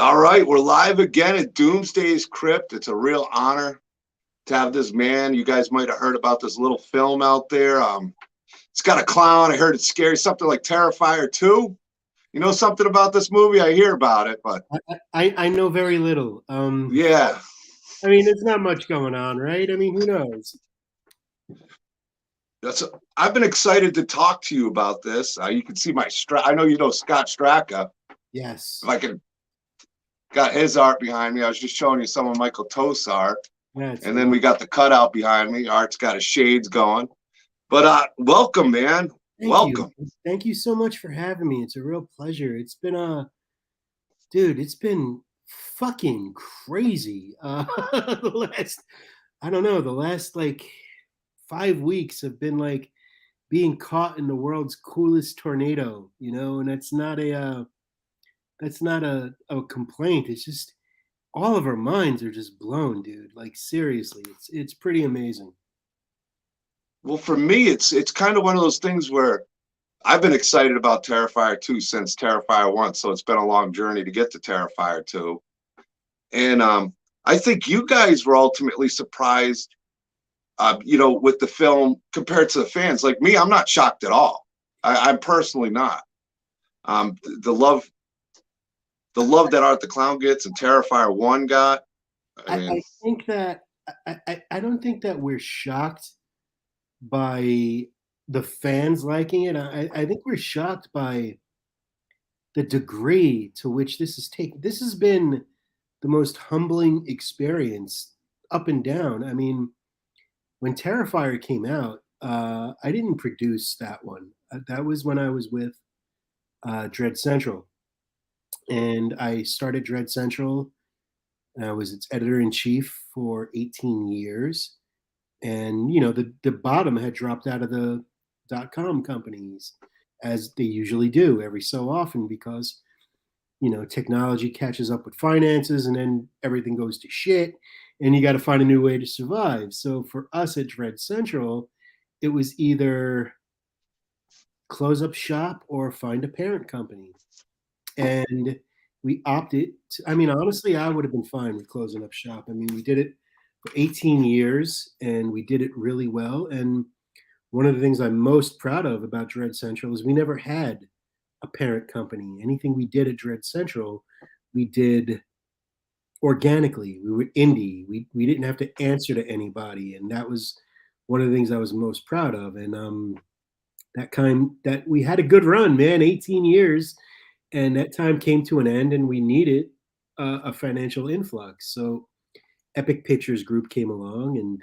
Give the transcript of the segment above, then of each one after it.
All right, we're live again at Doomsday's Krypt. It's a real honor to have this man. You guys might have heard about this little film out there. It's got a clown. I heard it's scary, something like Terrifier 2. You know something about this movie? I hear about it, but I know very little. yeah. I mean, there's not much going on, right? I mean, who knows? I've been excited to talk to you about this. You can see my I know you know Scott Straka. Yes. If I can, got his art behind me. I was just showing you some of Michael Toth's art. And then we got the cutout behind me. Art's got his shades going. But welcome, man. Welcome. Thank you so much for having me. It's a real pleasure. It's been dude, it's been fucking crazy. The last like 5 weeks have been like being caught in the world's coolest tornado, and that's not a complaint. It's just all of our minds are just blown, dude. Like seriously, it's pretty amazing. Well, for me, it's kind of one of those things where I've been excited about Terrifier 2 since Terrifier 1, so it's been a long journey to get to Terrifier 2. And I think you guys were ultimately surprised, with the film compared to the fans. Like me, I'm not shocked at all. I'm personally not. The love that Art the Clown gets and Terrifier 1 got. I think that I don't think that we're shocked by the fans liking it. I think we're shocked by the degree to which this is taken. This has been the most humbling experience up and down. I mean, when Terrifier came out, I didn't produce that one. That was when I was with Dread Central. And I started Dread Central. I was its editor-in-chief for 18 years. And, the bottom had dropped out of the .com companies, as they usually do every so often, because, technology catches up with finances and then everything goes to shit and you got to find a new way to survive. So for us at Dread Central, it was either close up shop or find a parent company. And we opted to, I mean, honestly, I would have been fine with closing up shop. I mean, we did it for 18 years and we did it really well. And one of the things I'm most proud of about Dread Central is we never had a parent company. Anything we did at Dread Central, we did organically. We were indie. We didn't have to answer to anybody. And that was one of the things I was most proud of. And that we had a good run, man, 18 years. And that time came to an end and we needed a financial influx. So Epic Pictures Group came along and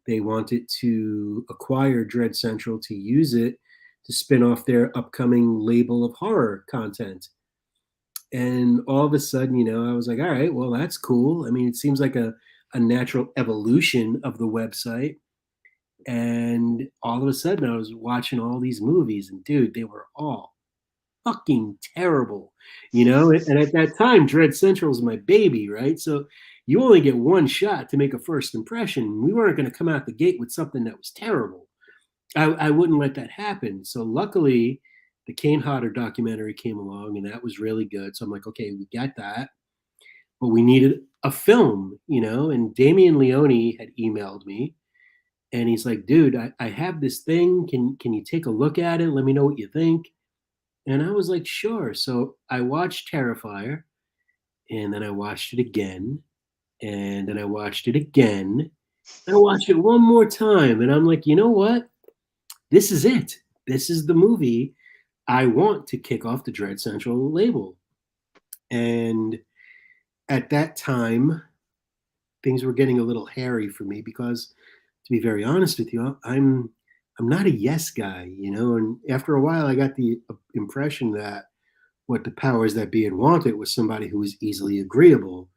they wanted to acquire Dread Central to use it to spin off their upcoming label of horror content. And all of a sudden, I was like, all right, well, that's cool. I mean, it seems like a natural evolution of the website. And all of a sudden I was watching all these movies and dude, they were all fucking terrible, and at that time Dread Central was my baby, right? So you only get one shot to make a first impression. We weren't going to come out the gate with something that was terrible. I wouldn't let that happen. So luckily the Kane Hodder documentary came along and that was really good. So I'm like, okay, we got that, but we needed a film, and Damien Leone had emailed me and he's like, dude, I have this thing. Can you take a look at it? Let me know what you think. And I was like, sure. So I watched Terrifier, and then I watched it again, and then I watched it again. And I watched it one more time, and I'm like, you know what? This is it. This is the movie I want to kick off the Dread Central label. And at that time, things were getting a little hairy for me because, to be very honest with you, I'm not a yes guy, and after a while I got the impression that what the powers that be had wanted was somebody who was easily agreeable.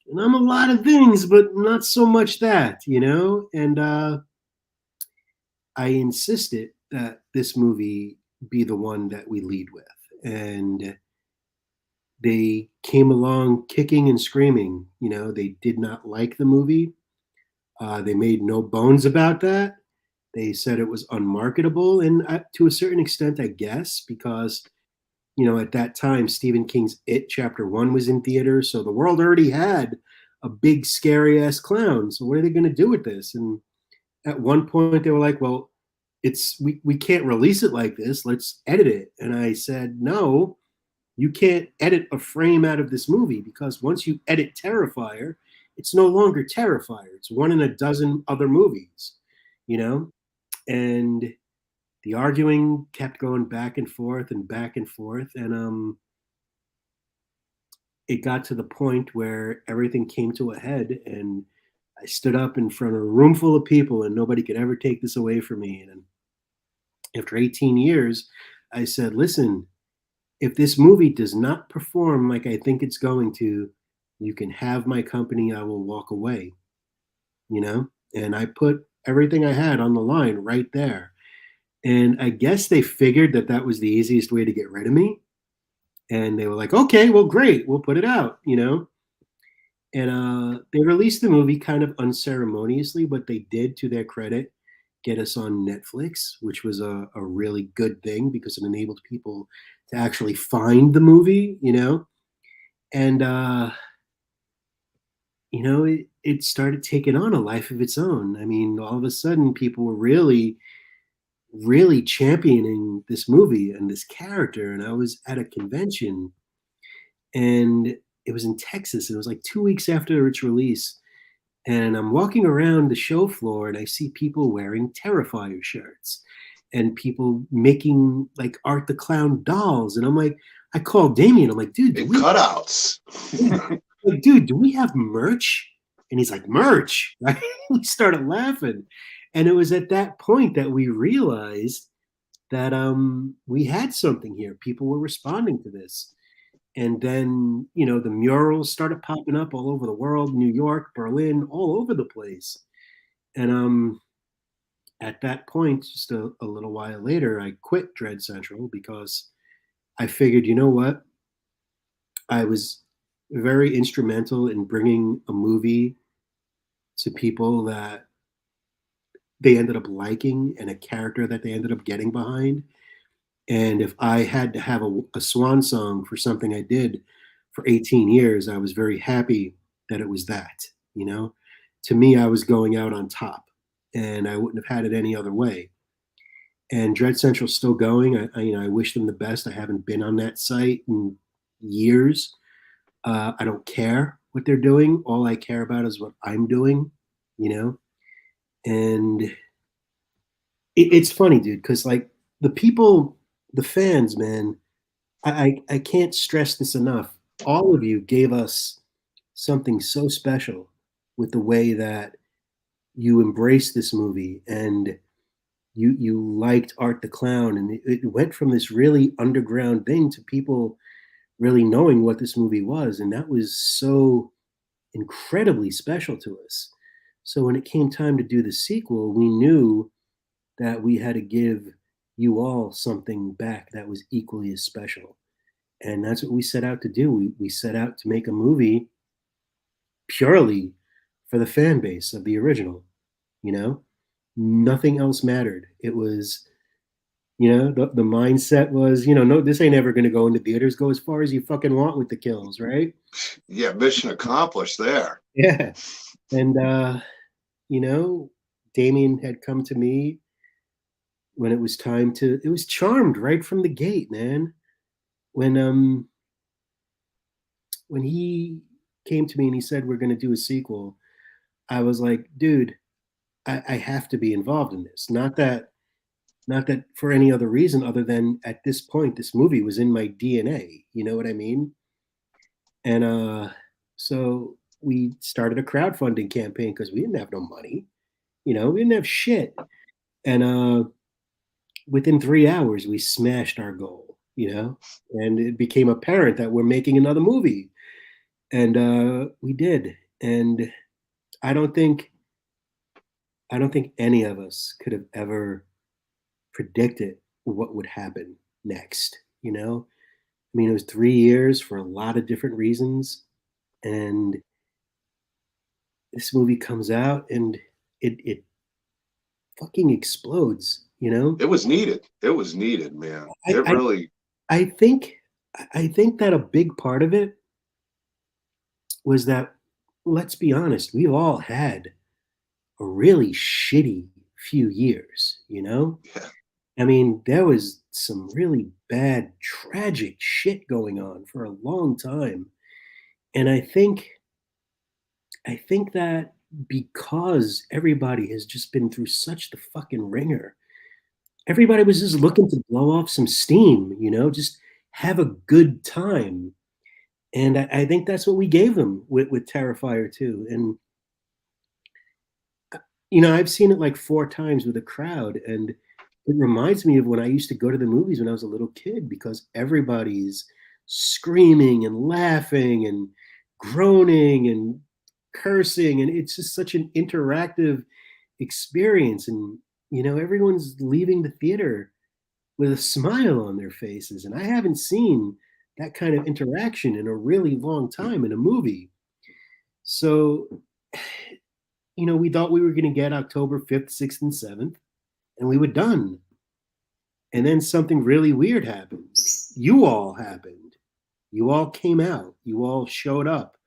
And I'm a lot of things, but not so much that, and I insisted that this movie be the one that we lead with. And they came along kicking and screaming. They did not like the movie. They made no bones about that. They said it was unmarketable, and to a certain extent, I guess, because at that time, Stephen King's It Chapter 1 was in theaters, so the world already had a big scary ass clown. So what are they going to do with this? And at one point they were like, well, we can't release it like this. Let's edit it. And I said, no, you can't edit a frame out of this movie, because once you edit Terrifier, it's no longer Terrifier. It's one in a dozen other movies, you know? And the arguing kept going back and forth and back and forth. And it got to the point where everything came to a head, and I stood up in front of a room full of people, and nobody could ever take this away from me. And after 18 years, I said, listen, if this movie does not perform like I think it's going to, you can have my company. I will walk away, you know? And I put everything I had on the line right there. And I guess they figured that that was the easiest way to get rid of me. And they were like, okay, well, great. We'll put it out, you know? And they released the movie kind of unceremoniously, but they did, to their credit, get us on Netflix, which was a really good thing because it enabled people to actually find the movie, you know? And, it started taking on a life of its own. I mean, all of a sudden, people were really, really championing this movie and this character. And I was at a convention, and it was in Texas. It was like 2 weeks after its release. And I'm walking around the show floor, and I see people wearing Terrifier shirts and people making like Art the Clown dolls. And I'm like, I called Damien. I'm like, dude, And cutouts. like, dude, do we have merch? And he's like, merch, right? We started laughing. And it was at that point that we realized that we had something here. People were responding to this. And then, the murals started popping up all over the world, New York, Berlin, all over the place. And at that point, just a little while later, I quit Dread Central because I figured, you know what? I was very instrumental in bringing a movie to people that they ended up liking and a character that they ended up getting behind. And if I had to have a swan song for something I did for 18 years, I was very happy that it was that, you know? To me, I was going out on top, and I wouldn't have had it any other way. And Dread Central's still going. I wish them the best. I haven't been on that site in years. I don't care what they're doing. All I care about is what I'm doing, you know? And it's funny, dude, because like the people, the fans, man, I can't stress this enough. All of you gave us something so special with the way that you embraced this movie, and you liked Art the Clown, and it went from this really underground thing to people really knowing what this movie was, and that was so incredibly special to us. So when it came time to do the sequel, we knew that we had to give you all something back that was equally as special. And that's what we set out to do. We set out to make a movie purely for the fan base of the original, you know? Nothing else mattered. It was, the mindset was, no, this ain't ever going to go into theaters. Go as far as you fucking want with the kills, right? Yeah, mission accomplished there. Yeah. And, Damien had come to me when it was time to, it was Charmed right from the gate, man. When he came to me and he said we're going to do a sequel, I was like, dude, I have to be involved in this. Not that for any other reason other than at this point this movie was in my DNA. You know what I mean? And so we started a crowdfunding campaign because we didn't have no money. We didn't have shit. And within 3 hours we smashed our goal. And it became apparent that we're making another movie. And we did. And I don't think any of us could have ever predicted what would happen next. I mean, it was 3 years for a lot of different reasons, and this movie comes out and it fucking explodes. It was needed. It was needed, man. I, It I really. I think I think that a big part of it was that, let's be honest, we've all had a really shitty few years, you know? Yeah. I mean, there was some really bad, tragic shit going on for a long time. And I think that because everybody has just been through such the fucking ringer, everybody was just looking to blow off some steam, just have a good time. And I think that's what we gave them with Terrifier 2. And I've seen it like 4 times with a crowd, and it reminds me of when I used to go to the movies when I was a little kid, because everybody's screaming and laughing and groaning and cursing, and it's just such an interactive experience. And everyone's leaving the theater with a smile on their faces, and I haven't seen that kind of interaction in a really long time in a movie. So we thought we were going to get October 5th, 6th, and 7th, and we were done. And then something really weird happened. You all happened. You all came out. You all showed up.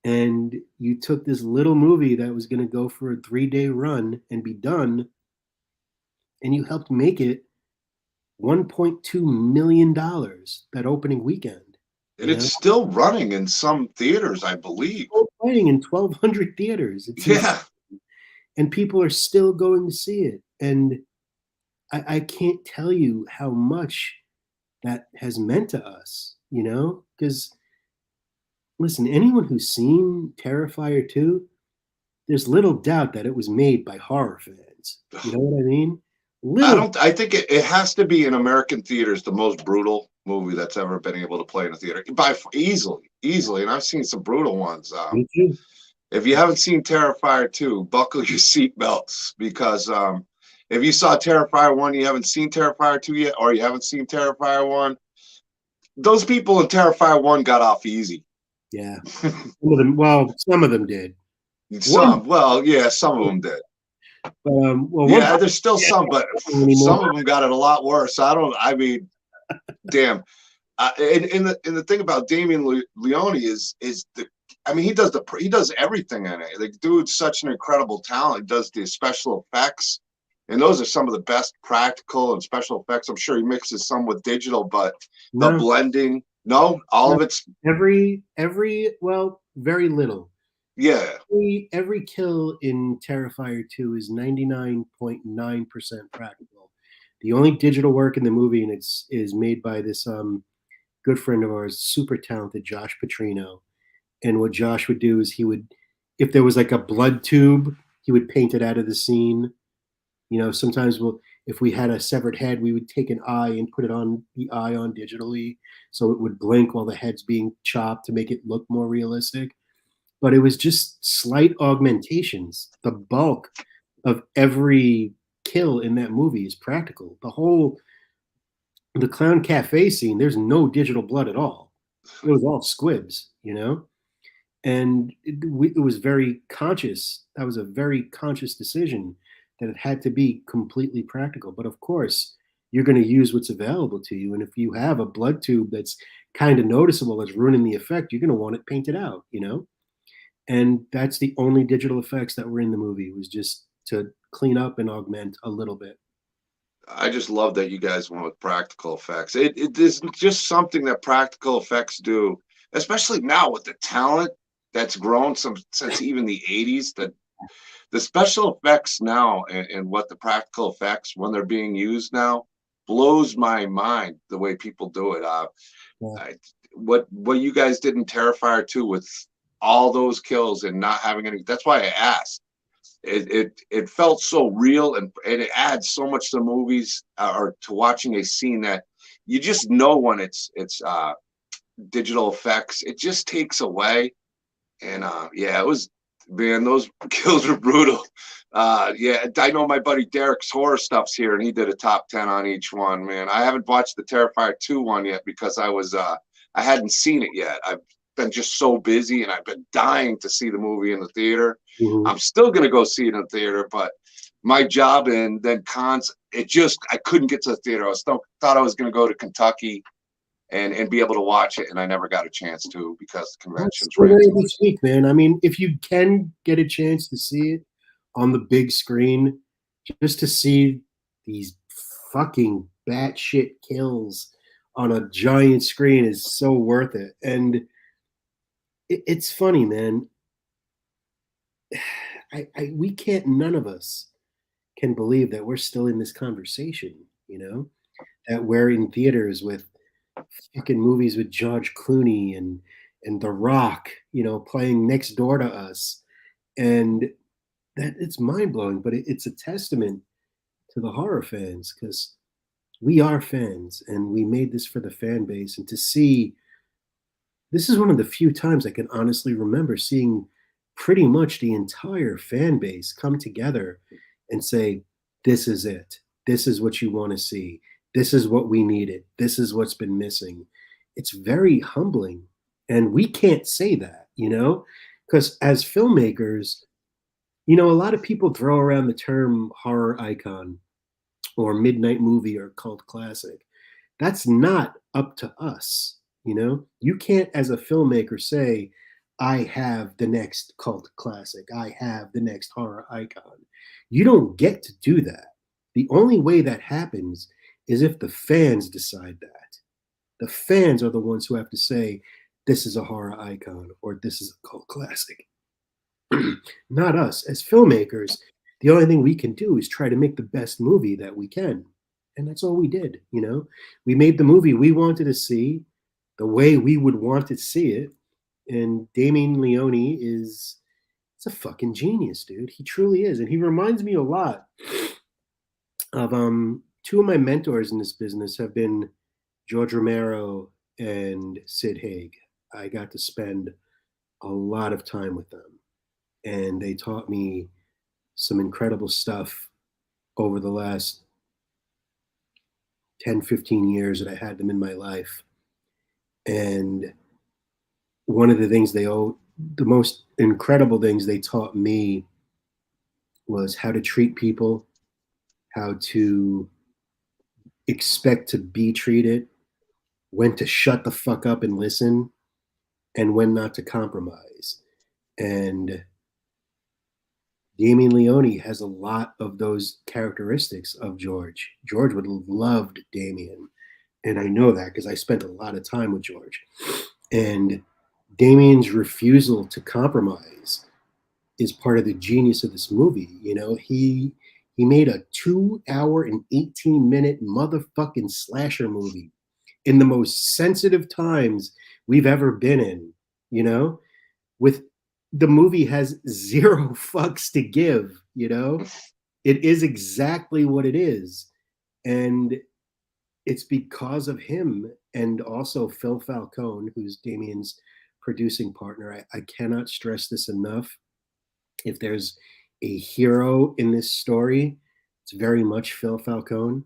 And you took this little movie that was going to go for a 3-day run and be done, and you helped make it $1.2 million that opening weekend. And it's still running in some theaters, I believe. Still playing in 1,200 theaters. It's Yeah. insane. And people are still going to see it. And I can't tell you how much that has meant to us, because listen, anyone who's seen Terrifier 2, there's little doubt that it was made by horror fans. You know what I mean? I think it has to be in American theaters the most brutal movie that's ever been able to play in a theater easily. And I've seen some brutal ones. Me too. If you haven't seen Terrifier 2, buckle your seatbelts, because if you saw Terrifier 1, you haven't seen Terrifier 2 yet, or you haven't seen Terrifier 1, those people in Terrifier 1 got off easy. Yeah. Some of them did. Some of them did. There's still some, but some of them got it a lot worse. Damn. And the thing about Damien Leone is he does everything in it. The dude's such an incredible talent. He does the special effects, and those are some of the best practical and special effects. I'm sure he mixes some with digital, but the blending, all of it's very little. Yeah. Every kill in Terrifier 2 is 99.9% practical. The only digital work in the movie, and is made by this good friend of ours, super talented Josh Petrino. And what Josh would do is if there was like a blood tube, he would paint it out of the scene. Sometimes if we had a severed head, we would take an eye and put the eye on digitally, so it would blink while the head's being chopped to make it look more realistic. But it was just slight augmentations. The bulk of every kill in that movie is practical. The clown cafe scene, there's no digital blood at all. It was all squibs, and it was very conscious. That was a very conscious decision, that it had to be completely practical. But of course, you're going to use what's available to you. And if you have a blood tube that's kind of noticeable, that's ruining the effect, you're going to want it painted out, And that's the only digital effects that were in the movie, was just to clean up and augment a little bit. I just love that you guys went with practical effects. It is just something that practical effects do, especially now with the talent that's grown since even the 80s. That the special effects now and what the practical effects, when they're being used now, blows my mind the way people do it. What you guys did in Terrifier 2 with all those kills and not having any, that's why I asked. It felt so real, and it adds so much to movies or to watching a scene, that you just know when it's digital effects, it just takes away. And it was, man, those kills were brutal. I know my buddy Derek's horror stuff's here, and he did a top 10 on each one. Man, I haven't watched the Terrifier 2 one yet, because I hadn't seen it yet. I've been just so busy, and I've been dying to see the movie in the theater. Mm-hmm. I'm still gonna go see it in the theater, but my job and then cons, I couldn't get to the theater. Thought I was gonna go to Kentucky and be able to watch it. And I never got a chance to because the Well, convention's still ran there too this late. week, man. I mean, if you can get a chance to see it on the big screen, just to see these fucking batshit kills on a giant screen is so worth it. And it's funny, man. We can't, none of us can believe that we're still in this conversation, you know, that we're in theaters with fucking movies with George Clooney and The Rock, you know, playing next door to us. And that it's mind blowing, but it's a testament to the horror fans because we are fans and we made this for the fan base. And to see this is one of the few times I can honestly remember seeing pretty much the entire fan base come together and say, this is it. This is what you want to see. This is what we needed. This is what's been missing. It's very humbling. And we can't say that, you know, because as filmmakers, you know, a lot of people throw around the term horror icon or midnight movie or cult classic. That's not up to us. You know, you can't, as a filmmaker, say, I have the next cult classic, I have the next horror icon. You don't get to do that. The only way that happens is if the fans decide that. The fans are the ones who have to say, this is a horror icon or this is a cult classic. Not us. As filmmakers, the only thing we can do is try to make the best movie that we can. And that's all we did, you know? We made the movie we wanted to see the way we would want to see it. And Damien Leone is it's a fucking genius, dude. He truly is. And he reminds me a lot of two of my mentors in this business have been George Romero and Sid Haig. I got to spend a lot of time with them and they taught me some incredible stuff over the last 10, 15 years that I had them in my life. And one of the things the most incredible things they taught me was how to treat people, how to expect to be treated, when to shut the fuck up and listen, and when not to compromise. And Damien Leone has a lot of those characteristics of George. George would have loved Damien. And I know that because I spent a lot of time with George. And Damien's refusal to compromise is part of the genius of this movie. You know, he made a 2 hour and 18-minute motherfucking slasher movie in the most sensitive times we've ever been in, you know, with the movie has zero fucks to give, you know? It is exactly what it is. And it's because of him and also Phil Falcone, who's Damien's producing partner. I cannot stress this enough. If there's a hero in this story, it's very much Phil Falcone.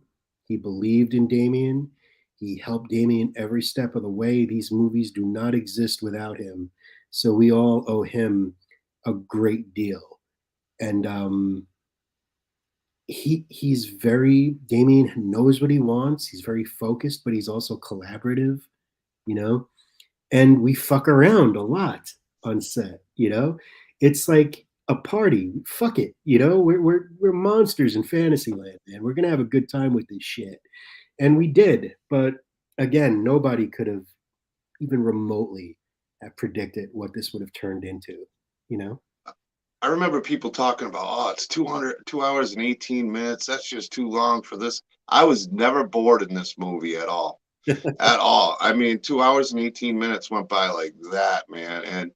He believed in Damien. He helped Damien every step of the way. These movies do not exist without him. So we all owe him a great deal. And he's very Damien knows what he wants. He's very focused, but he's also collaborative, you know. And we fuck around a lot on set, you know. It's like a party. Fuck it, you know. We're monsters in Fantasyland, man. We're gonna have a good time with this shit, and we did. But again, nobody could have even remotely have predicted what this would have turned into, you know. I remember people talking about, oh, it's 2 hours and 18 minutes. That's just too long for this. I was never bored in this movie at all. At all. I mean, 2 hours and 18 minutes went by like that, man. And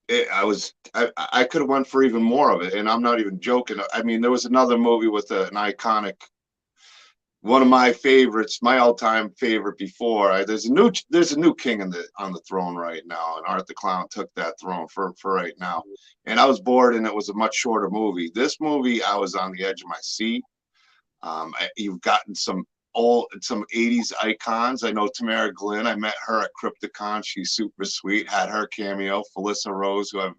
I could have went for even more of it. And I'm not even joking. I mean, there was another movie with an iconic, one of my favorites, my all-time favorite before. There's a new king on the throne right now, and Art the Clown took that throne for right now. And I was bored, and it was a much shorter movie. This movie, I was on the edge of my seat. You've gotten some 80s icons. I know Tamara Glynn. I met her at Krypticon. She's super sweet. Had her cameo. Felissa Rose, who I've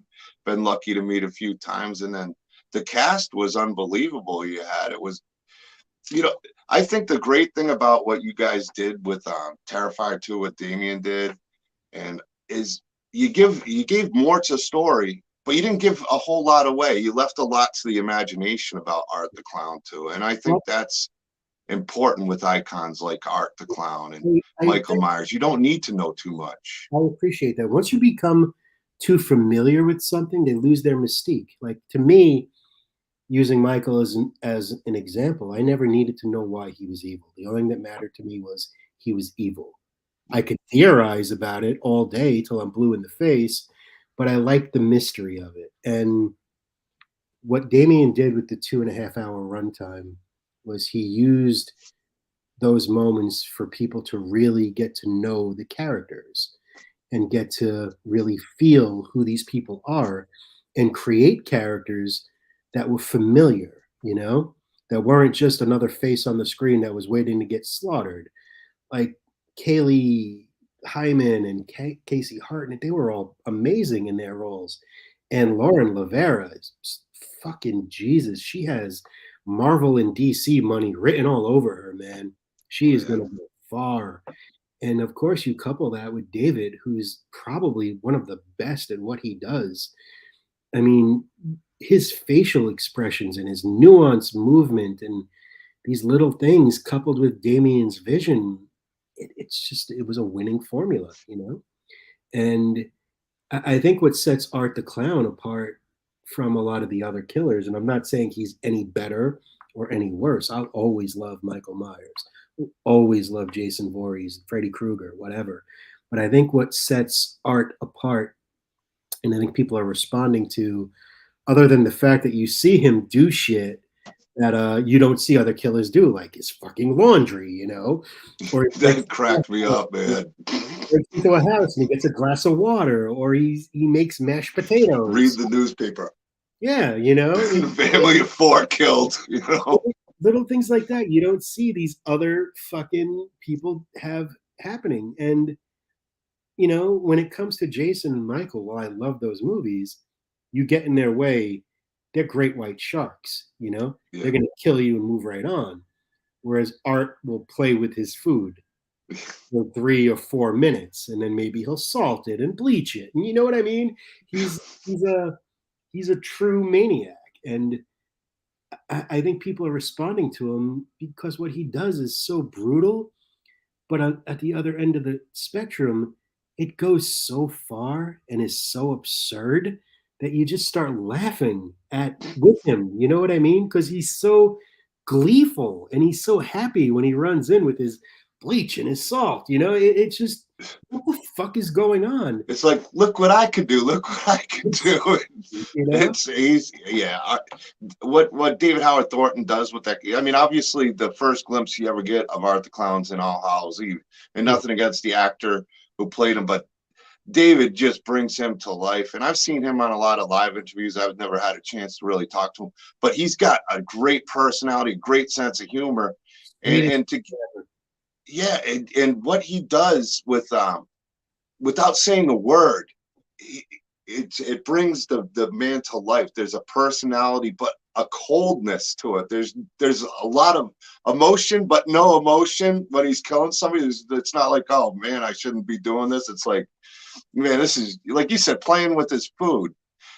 been lucky to meet a few times, and then the cast was unbelievable. You had it was You know, I think the great thing about what you guys did with Terrifier 2, what Damien did, and is you gave more to the story, but you didn't give a whole lot away. You left a lot to the imagination about Art the Clown too, and I think Well, that's important with icons like Art the Clown and I Michael Myers. You don't need to know too much. I appreciate that. Once you become too familiar with something, they lose their mystique. Like to me, using Michael as an example, I never needed to know why he was evil. The only thing that mattered to me was he was evil. I could theorize about it all day till I'm blue in the face, but I liked the mystery of it. And what Damien did with the 2.5 hour runtime was he used those moments for people to really get to know the characters and get to really feel who these people are and create characters that were familiar, that weren't just another face on the screen that was waiting to get slaughtered. Like Kaylee Hyman and Casey Hartnett, they were all amazing in their roles. And Lauren Lavera is fucking Jesus. She has Marvel and DC money written all over her, man. She Oh, is yeah. going to go far. And of course, you couple that with David, who's probably one of the best at what he does. I mean, his facial expressions and his nuanced movement and these little things coupled with Damien's vision, it was a winning formula. And I think what sets Art the Clown apart from a lot of the other killers, and I'm not saying he's any better or any worse. I'll always love Michael Myers, always love Jason Voorhees, Freddy Krueger, whatever. But I think what sets Art apart, and I think people are responding to, other than the fact that you see him do shit that you don't see other killers do, like his fucking laundry, or he breaks That cracked me up, man. into a house and he gets a glass of water, or he makes mashed Read potatoes. the newspaper. Yeah, I The mean, family of four killed. little things like that you don't see these other fucking people have happening. And when it comes to Jason and Michael, while I love those movies, you get in their way, they're great white sharks. Yeah. They're going to kill you and move right on. Whereas Art will play with his food for 3 or 4 minutes, and then maybe he'll salt it and bleach it. And you know what I mean? He's a true maniac. And I think people are responding to him because what he does is so brutal, but at the other end of the spectrum, it goes so far and is so absurd that you just start laughing at with him. You know what I mean? Because he's so gleeful and he's so happy when he runs in with his bleach and his salt. It's just, what the fuck is going on? It's like, look what I could do. Look what I could do. You know? It's easy. Yeah. What David Howard Thornton does with that. I mean, obviously, the first glimpse you ever get of Art the Clowns in All Hallows Eve, and Yeah. nothing against the actor who played him, but David just brings him to life. And I've seen him on a lot of live interviews. I've never had a chance to really talk to him, but he's got a great personality, great sense of humor, Sweetest and to ever. yeah, and what he does with without saying a word, it brings the man to life. There's a personality, but a coldness to it. There's a lot of emotion, but no emotion when he's killing somebody. It's not like, oh man, I shouldn't be doing this. It's like, man, this is, like you said, playing with his food.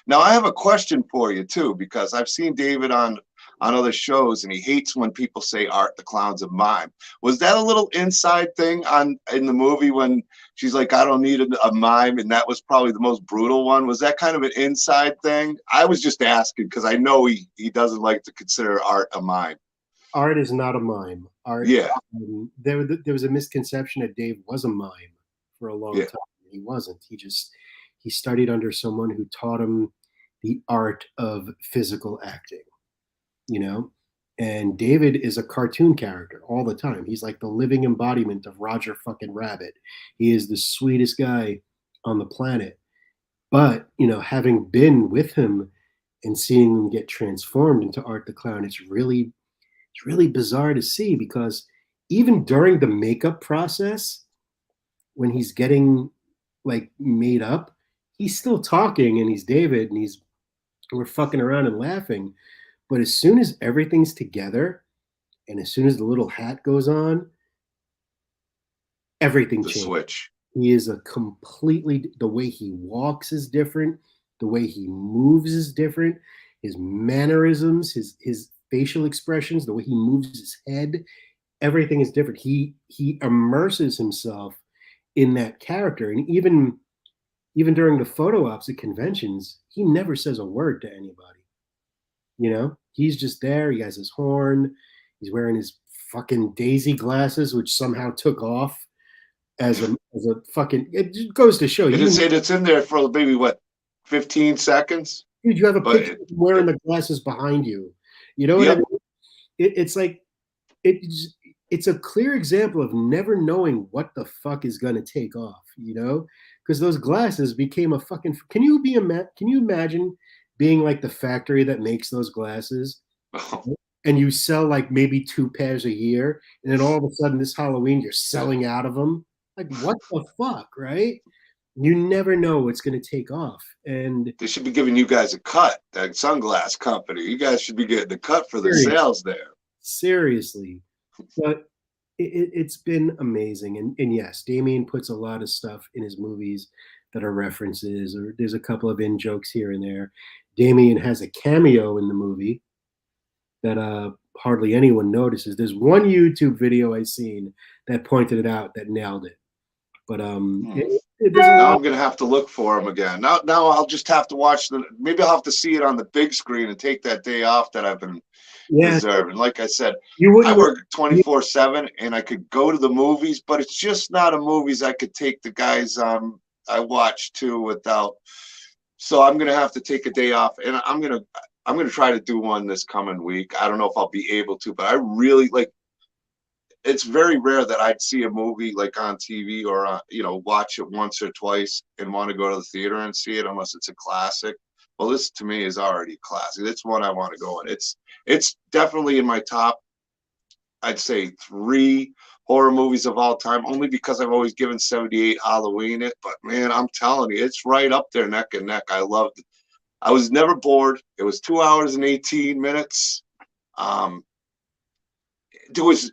Now I have a question for you too, because I've seen David on other shows, and he hates when people say Art the Clown's a mime. Was that a little inside thing in the movie when she's like, I don't need a mime, and that was probably the most brutal one? Was that kind of an inside thing? I was just asking because I know he doesn't like to consider Art a mime. Art is not a mime. Art, Yeah, there was a misconception that Dave was a mime for a long yeah, time. He wasn't. He studied under someone who taught him the art of physical acting. you know? And David is a cartoon character all the time. He's like the living embodiment of Roger fucking Rabbit. He is the sweetest guy on the planet. But, having been with him and seeing him get transformed into Art the Clown, it's really bizarre to see, because even during the makeup process, when he's getting like made up, he's still talking and he's David and we're fucking around and laughing. But as soon as everything's together And as soon as the little hat goes on, everything The changes. switch. He is a completely, the way he walks is different, the way he moves is different, his mannerisms, his facial expressions, the way he moves his head, everything is different. He immerses himself in that character, and even during the photo ops at conventions, he never says a word to anybody. You know, he's just there. He has his horn. He's wearing his fucking Daisy glasses, which somehow took off as a fucking. It just goes to show It you, is it's in there for maybe what, 15 seconds? dude. You have a But picture of him wearing the glasses behind you. You know what I yep. mean? It's like it's a clear example of never knowing what the fuck is going to take off. You know, because those glasses became a fucking. Can you imagine being like the factory that makes those glasses? And you sell like maybe 2 pairs a year, and then all of a sudden this Halloween you're selling out of them. Like what the fuck, right? You never know what's going to take off. And They should be giving you guys a cut, that sunglass company. You guys should be getting the cut for the seriously, sales there. seriously. But it's been amazing. And yes, Damien puts a lot of stuff in his movies that are references, or there's a couple of in jokes here and there. Damien has a cameo in the movie that hardly anyone notices. There's one YouTube video I seen that pointed it out that nailed it. But there's a Now lot. I'm gonna have to look for them again. Now I'll just have to watch the. Maybe I'll have to see it on the big screen and take that day off that I've been Yeah, deserving. Like I said, you I wouldn't. work 24/7, and I could go to the movies, but it's just not a movies I could take the guys I watch to without. So I'm gonna have to take a day off, and I'm gonna try to do one this coming week. I don't know if I'll be able to, but I really like. It's very rare that I'd see a movie like on TV or watch it once or twice and want to go to the theater and see it unless it's a classic. Well, this to me is already a classic. It's one I want to go in. It's definitely in my top, I'd say, 3 horror movies of all time, only because I've always given 78 Halloween it. But man, I'm telling you, it's right up there neck and neck. I loved it. I was never bored. It was 2 hours and 18 minutes. Um, there was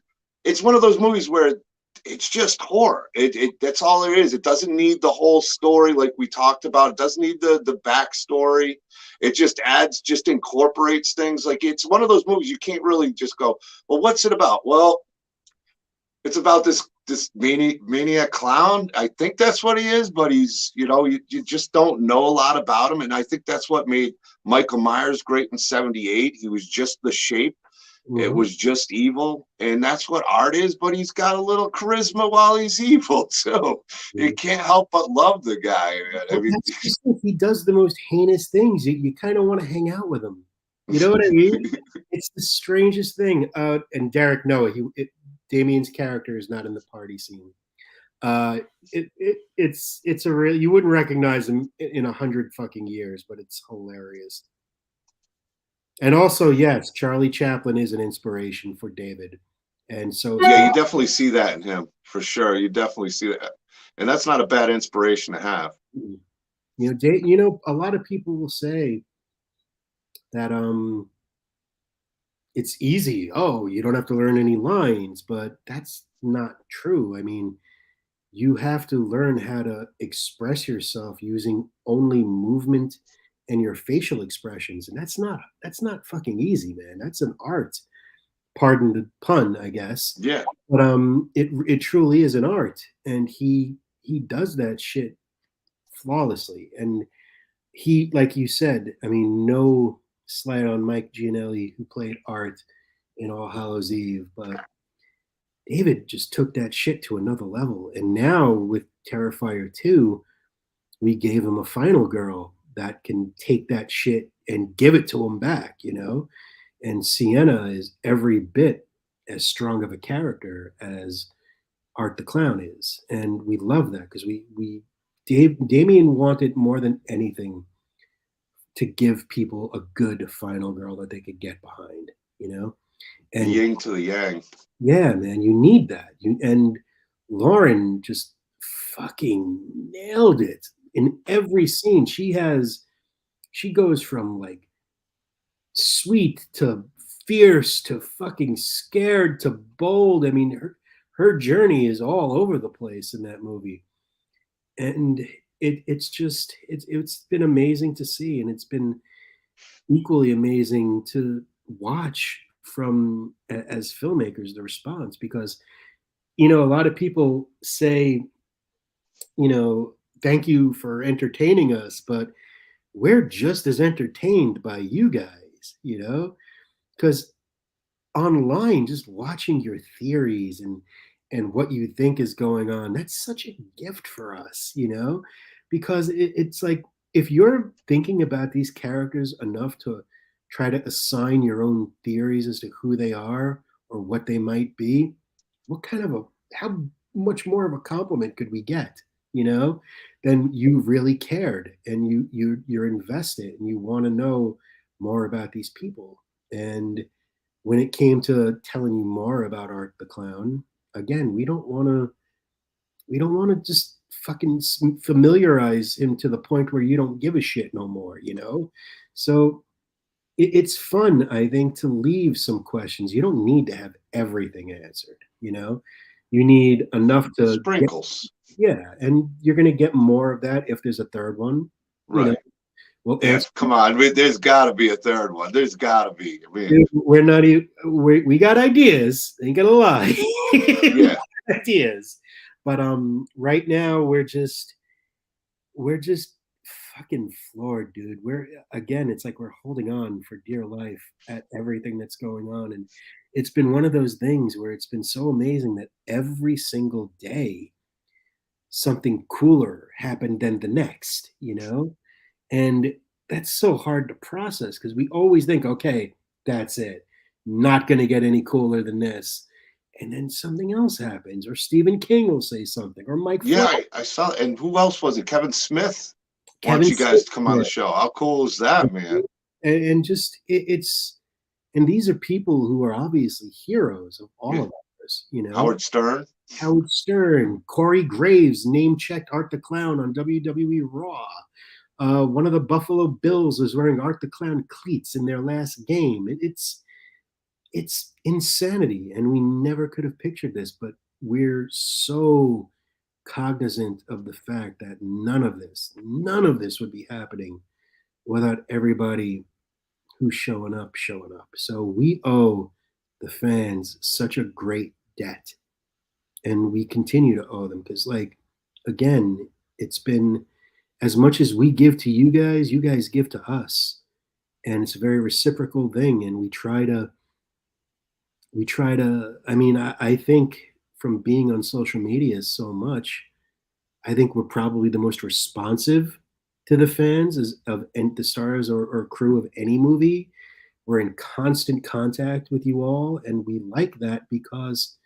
It's one of those movies where it's just horror. It that's all there is. It doesn't need the whole story like we talked about. It doesn't need the backstory. It just incorporates things. Like it's one of those movies you can't really just go, well, what's it about? Well, it's about this maniac clown. I think that's what he is, but he's you just don't know a lot about him, and I think that's what made Michael Myers great in '78. He was just the shape. It was just evil, and that's what art is. But he's got a little charisma while he's evil, so you can't help but love the guy. I mean, That's just it. He does the most heinous things. You kind of want to hang out with him. You know what I mean? It's the strangest thing. And Derek Noah, Damien's character is not in the party scene. It's a real. You wouldn't recognize him in 100 fucking years, but it's hilarious. And also, yes, Charlie Chaplin is an inspiration for David, and so yeah, you definitely see that in him for sure. You definitely see that, and that's not a bad inspiration to have. a lot of people will say that it's easy. Oh, you don't have to learn any lines, but that's not true. I mean, you have to learn how to express yourself using only movement and your facial expressions, and that's not fucking easy, man. That's an art. Pardon the pun, I guess. Yeah, But it truly is an art, and he does that shit flawlessly. And he, like you said, I mean, no slight on Mike Gianelli, who played Art in All Hallows Eve, but David just took that shit to another level. And now with Terrifier 2, we gave him a final girl that can take that shit and give it to him back, And Sienna is every bit as strong of a character as Art the Clown is. And we love that because Damien wanted more than anything to give people a good final girl that they could get behind. the And yin to the yang. yeah, man, you need that. And Lauren just fucking nailed it in every scene. She goes from like sweet to fierce to fucking scared to bold. I mean, her journey is all over the place in that movie, and it's been amazing to see, and it's been equally amazing to watch from as filmmakers the response, because a lot of people say, thank you for entertaining us, but we're just as entertained by you guys, because online, just watching your theories and what you think is going on, that's such a gift for us, because it's like, if you're thinking about these characters enough to try to assign your own theories as to who they are or what they might be, what kind of a how much more of a compliment could we get, then you really cared, and you're invested, and you want to know more about these people. And when it came to telling you more about Art the Clown, again, we don't want to just fucking familiarize him to the point where you don't give a shit no more, So it's fun, I think, to leave some questions. You don't need to have everything answered, You need enough to get, Sprinkles. yeah, and you're going to get more of that if there's a third one, Right. We'll Yeah, answer. come on. There's got to be a third one. There's got to be. I mean, Dude, we're not even. We got ideas. Ain't gonna lie. We yeah. got ideas, but right now we're just fucking floored, dude. We're again. It's like we're holding on for dear life at everything that's going on, and it's been one of those things where it's been so amazing that every single day something cooler happened than the next. And that's so hard to process because we always think, okay, that's it. Not going to get any cooler than this. And then something else happens, or Stephen King will say something, or Mike Yeah, Flynn, I saw. And who else was it? Kevin Smith wants Kevin you guys Smith. to come on the show. How cool is that, man? And just and these are people who are obviously heroes of all Yeah. of us, Howard Stern. Howard Stern, Corey Graves name checked Art the Clown on WWE Raw. One of the Buffalo Bills was wearing Art the Clown cleats in their last game. It's insanity, and we never could have pictured this, but we're so cognizant of the fact that none of this would be happening without everybody who's showing up. So we owe the fans such a great debt, and we continue to owe them because, like, again, it's been as much as we give to you guys give to us, and it's a very reciprocal thing. And we try to I mean, I think from being on social media so much, I think we're probably the most responsive to the fans as of and the stars or crew of any movie. We're in constant contact with you all, and we like that because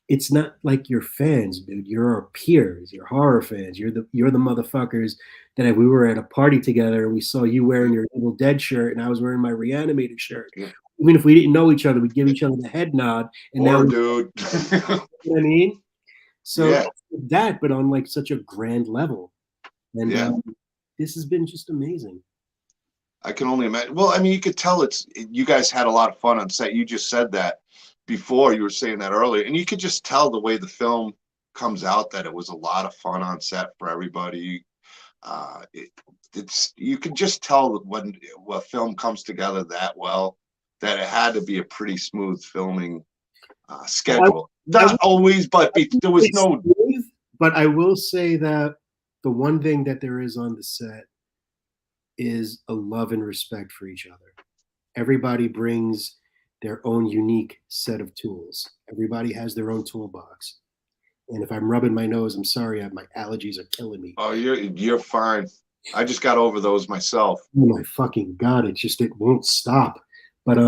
it's not like you're fans, dude. You're our peers. You're horror fans. You're the motherfuckers that if we were at a party together and we saw you wearing your Evil Dead shirt and I was wearing my Reanimated shirt, Yeah. even if we didn't know each other, we'd give each other the head nod. And now, Or you dude. know what I mean? So Yeah. that, but on like such a grand level, and Yeah. this has been just amazing. I can only imagine. Well, I mean, you could tell you guys had a lot of fun on set. You just said that before. You were saying that earlier, and you could just tell the way the film comes out that it was a lot of fun on set for everybody. It's you can just tell when a film comes together that well that it had to be a pretty smooth filming schedule. I Not always, but there was no. But I will say that the one thing that there is on the set is a love and respect for each other. Everybody brings their own unique set of tools. Everybody has their own toolbox. And if I'm rubbing my nose, I'm sorry, my allergies are killing me. Oh, you're fine. I just got over those myself. Oh my fucking god! It won't stop. But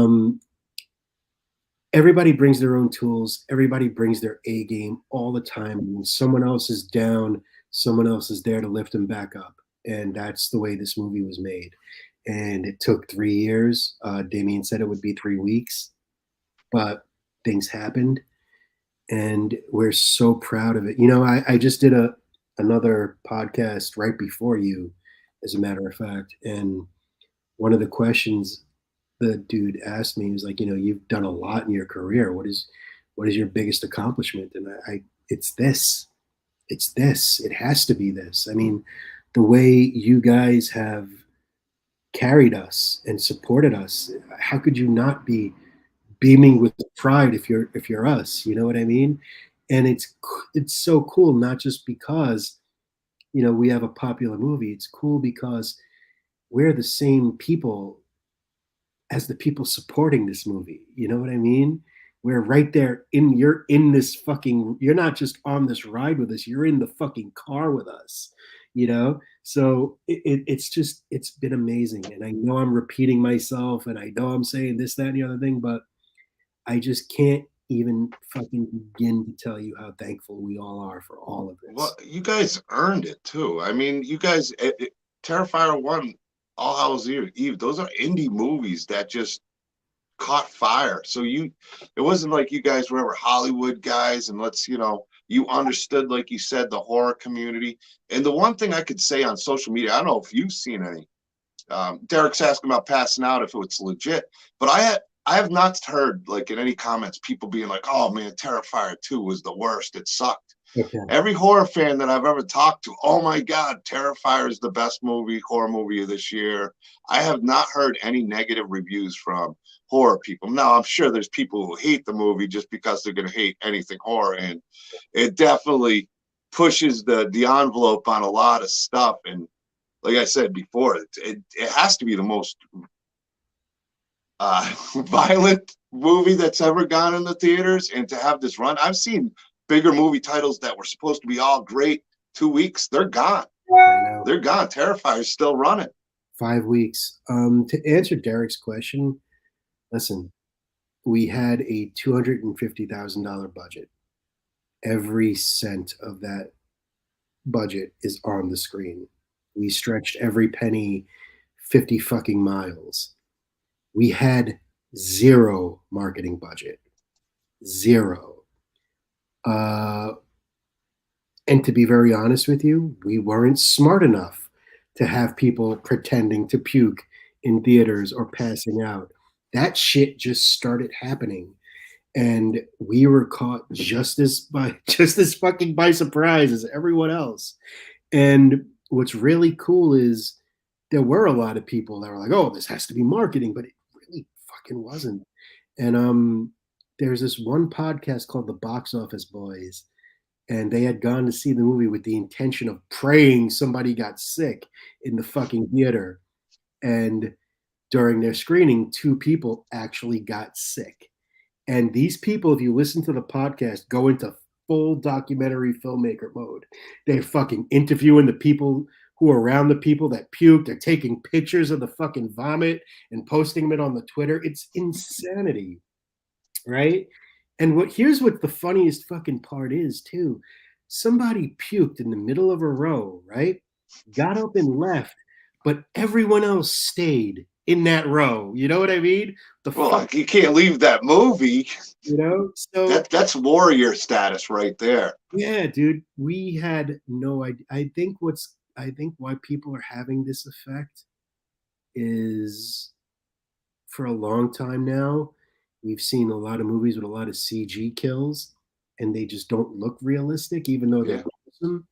everybody brings their own tools. Everybody brings their A game all the time. When someone else is down, someone else is there to lift them back up. And that's the way this movie was made. And it took 3 years. Damien said it would be 3 weeks, but things happened, and we're so proud of it. I just did another podcast right before you, as a matter of fact, and one of the questions the dude asked me, he was like, you've done a lot in your career. What is your biggest accomplishment? And it's this. It's this. It has to be this. I mean, the way you guys have carried us and supported us, how could you not be beaming with pride if you're us? You know what I mean? And it's so cool, not just because we have a popular movie. It's cool because we're the same people as the people supporting this movie. You know what I mean? We're right there you're in this fucking, you're not just on this ride with us, you're in the fucking car with us, So it's been amazing. And I know I'm repeating myself and I know I'm saying this, that, and the other thing, but I just can't even fucking begin to tell you how thankful we all are for all of Well, this. you guys earned it too. I mean, you guys, Terrifier 1, All Hallows Eve, those are indie movies that just caught fire. So it wasn't like you guys were ever Hollywood guys and you understood, like you said, the horror community. And the one thing I could say on social media, I don't know if you've seen any, Derek's asking about passing out if it's legit, but I have not heard like in any comments people being like, "Oh man, Terrifier 2 was the worst. It sucked." Okay. Every horror fan that I've ever talked to, "Oh my God, Terrifier is the best horror movie of this year." I have not heard any negative reviews from horror people. Now, I'm sure there's people who hate the movie just because they're going to hate anything horror, and it definitely pushes the envelope on a lot of stuff. And like I said before, it has to be the most violent movie that's ever gone in the theaters, and to have this run, I've seen bigger movie titles that were supposed to be all great 2 weeks, they're gone. I know. They're gone. Terrifier's still running. 5 weeks. To answer Derek's question, listen, we had a $250,000 budget. Every cent of that budget is on the screen. We stretched every penny 50 fucking miles. We had zero marketing budget. Zero. And to be very honest with you, we weren't smart enough to have people pretending to puke in theaters or passing out. That shit just started happening. And we were caught just as fucking by surprise as everyone else. And what's really cool is there were a lot of people that were like, "Oh, this has to be marketing," but it really fucking wasn't. And there's this one podcast called The Box Office Boys, and they had gone to see the movie with the intention of praying somebody got sick in the fucking theater. And during their screening, two people actually got sick. And these people, if you listen to the podcast, go into full documentary filmmaker mode. They're fucking interviewing the people who are around the people that puked. They're taking pictures of the fucking vomit and posting it on the Twitter. It's insanity, right? And here's what the funniest fucking part is too. Somebody puked in the middle of a row, right? Got up and left, but everyone else stayed in that row. You know what I mean? Well, you can't leave that movie. So that's warrior status right there. yeah, dude, we had no idea. I think why people are having this effect is for a long time now, we've seen a lot of movies with a lot of CG kills, and they just don't look realistic, even though they're awesome.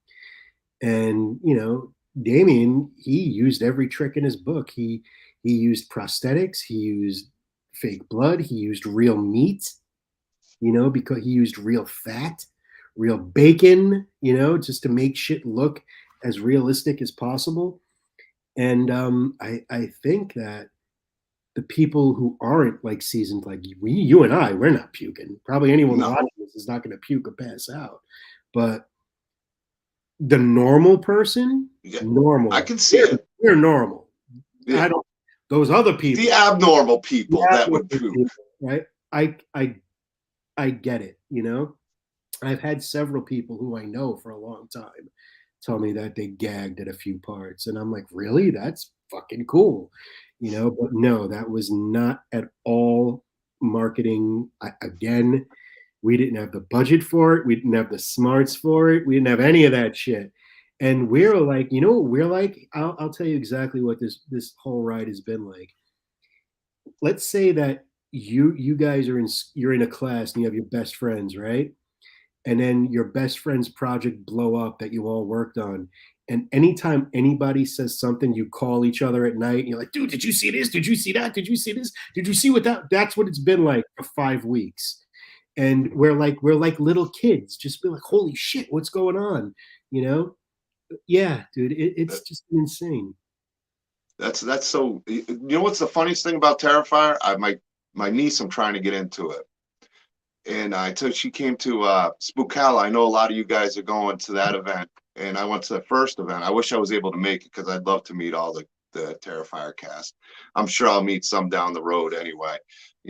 And Damien, he used every trick in his book. He used prosthetics, he used fake blood, he used real meat, because he used real fat, real bacon, just to make shit look as realistic as possible. And I think that the people who aren't like seasoned, like you and I, we're not puking. Probably anyone watching this is not going to puke or pass out. But the normal person, normal. I can see it. We're normal. Yeah. I don't. Those other people, the abnormal people that would puke, right? I get it. I've had several people who I know for a long time tell me that they gagged at a few parts, and I'm like, really? That's fucking cool. But no, that was not at all marketing. Again, we didn't have the budget for it. We didn't have the smarts for it. We didn't have any of that shit. And we're like, what we're like? I'll tell you exactly what this whole ride has been like. let's say that you guys are you're in a class and you have your best friends, right? And then your best friend's project blow up that you all worked on. And anytime anybody says something, you call each other at night and you're like, dude, did you see this? Did you see that? Did you see this? Did you see what that's what it's been like for 5 weeks. And we're like little kids, just be like, holy shit, what's going on? You know? Yeah, dude, it's That, just insane. that's so. You know what's the funniest thing about Terrifier? My niece, I'm trying to get into it, and I took she came to Spookala. I know a lot of you guys are going to that event, and I went to the first event. I wish I was able to make it because I'd love to meet all the Terrifier cast. I'm sure I'll meet some down the road anyway,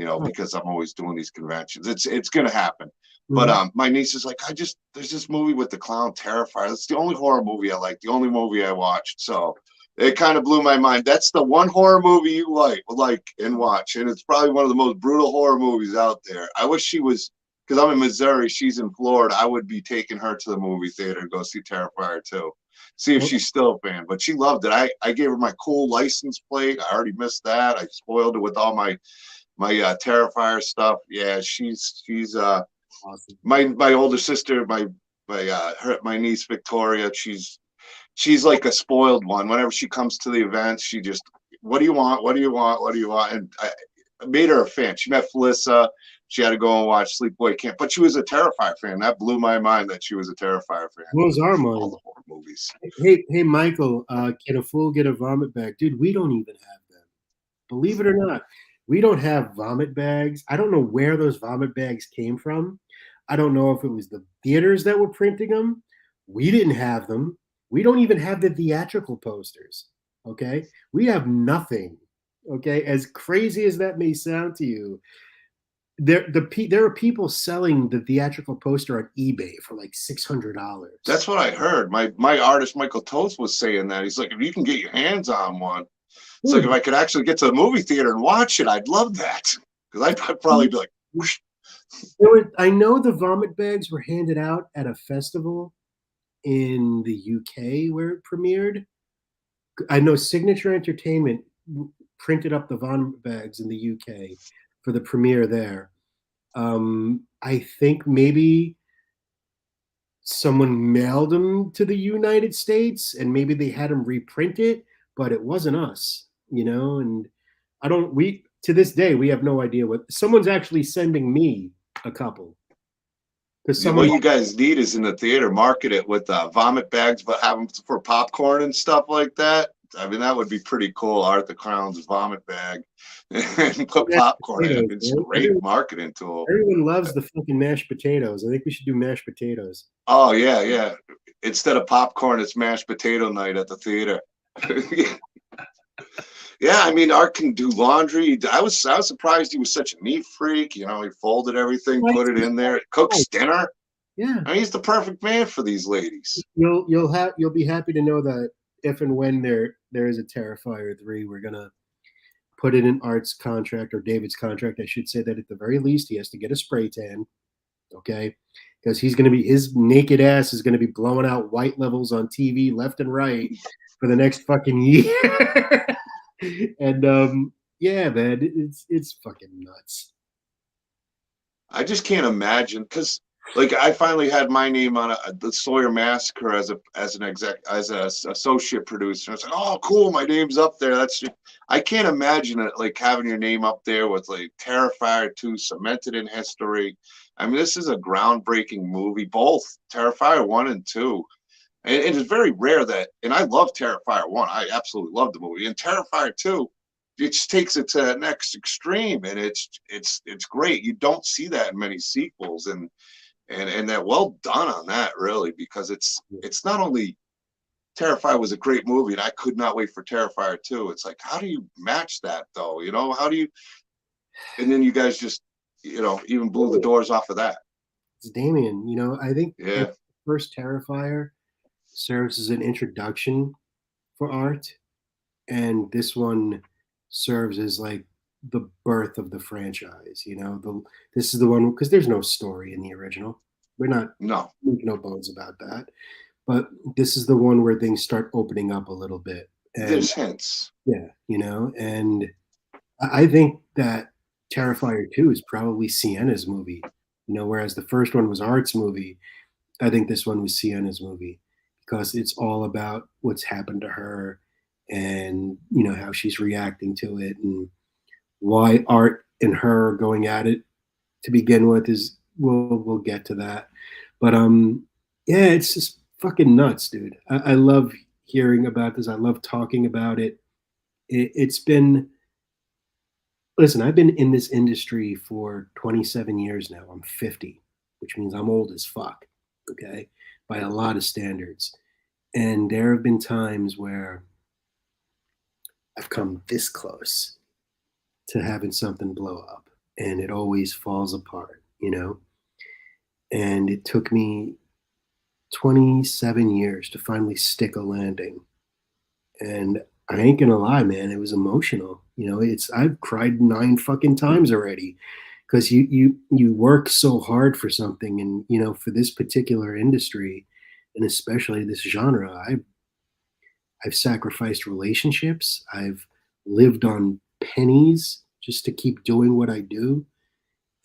Oh, because I'm always doing these conventions. It's gonna happen. But mhm. my niece is like, there's this movie with the clown Terrifier. That's the only horror movie I like, the only movie I watched. So it kind of blew my mind. That's the one horror movie you like and watch, and it's probably one of the most brutal horror movies out there. I wish she was, because I'm in Missouri, she's in Florida. I would be taking her to the movie theater to go see Terrifier too, see if Well, she's still a fan. But she loved it. I gave her my cool license plate. I already missed that. I spoiled it with all my Terrifier stuff. Yeah, she's awesome. my older sister, my niece Victoria. She's like a spoiled one. Whenever she comes to the events, she just, what do you want? What do you want? What do you want? And I made her a fan. She met Felissa. She had to go and watch Sleepaway Camp, but she was a Terrifier fan. That blew my mind that she was a Terrifier fan. Blows our All mind. the horror movies. Hey, Michael, can a fool get a vomit bag? Dude, we don't even have them. Believe it or not, we don't have vomit bags. I don't know where those vomit bags came from. I don't know if it was the theaters that were printing them. We didn't have them. We don't even have the theatrical posters. Okay. We have nothing. Okay. As crazy as that may sound to you, there are people selling the theatrical poster on eBay for like $600. That's what I heard. My artist Michael Toth was saying that. He's like, if you can get your hands on one, it's like if Dude, I could actually get to the movie theater and watch it, I'd love that. Because I'd probably be like, whoosh. I know the vomit bags were handed out at a festival in the UK where it premiered. I know Signature Entertainment printed up the vomit bags in the UK for the premiere there. I think maybe someone mailed them to the United States and maybe they had them reprint it, but it wasn't us, and I don't we to this day we have no idea what someone's actually sending me a couple because someone What you guys need is in the theater, market it with vomit bags, but have them for popcorn and stuff like that. I mean, that would be pretty cool. Art the Clown's vomit bag and put mashed popcorn in it. potatoes, It's a man. great marketing tool. Everyone loves the fucking mashed potatoes. I think we should do mashed potatoes. Oh, yeah, yeah. Instead of popcorn, it's mashed potato night at the theater. Yeah, I mean, Art can do laundry. I was surprised he was such a neat freak. He folded everything, put it in there, cooks dinner. Yeah, I mean, he's the perfect man for these ladies. you'll be happy to know that if and when there is a Terrifier 3, we're gonna put it in Art's contract or David's contract. I should say that at the very least he has to get a spray tan, okay? Because his naked ass is gonna be blowing out white levels on TV left and right for the next fucking year. And yeah, man, it's fucking nuts. I just can't imagine because, like, I finally had my name on the Sawyer Massacre as an associate producer. It's like, oh, cool, my name's up there. I can't imagine it like having your name up there with like Terrifier 2 cemented in history. I mean, this is a groundbreaking movie, both Terrifier 1 and 2. And it is very rare that, and I love Terrifier 1. I absolutely love the movie. And Terrifier 2, it just takes it to that next extreme, and it's great. You don't see that in many sequels, and that well done on that, really, because it's not only Terrifier was a great movie, and I could not wait for Terrifier 2. It's like, how do you match that though? How do you, and then you guys just, even blew the doors off of that. It's Damien. I think Yeah. the first Terrifier serves as an introduction for Art, and this one serves as like the birth of the franchise. This is the one because there's no story in the original. We're not No. making no bones about that. But this is the one where things start opening up a little bit, and There's hints. yeah, and I think that Terrifier 2 is probably Sienna's movie. Whereas the first one was Art's movie, I think this one was Sienna's movie because it's all about what's happened to her and how she's reacting to it and why Art and her are going at it to begin with is we'll get to that. But yeah, it's just fucking nuts, dude. I love hearing about this. I love talking about it. It's been listen, I've been in this industry for 27 years now. I'm 50, which means I'm old as fuck, okay, by a lot of standards. And there have been times where I've come this close to having something blow up, and it always falls apart. And it took me 27 years to finally stick a landing. And I ain't gonna lie, man, it was emotional. It's I've cried 9 fucking times already because you work so hard for something, and for this particular industry, and especially this genre, I've sacrificed relationships. I've lived on pennies just to keep doing what I do,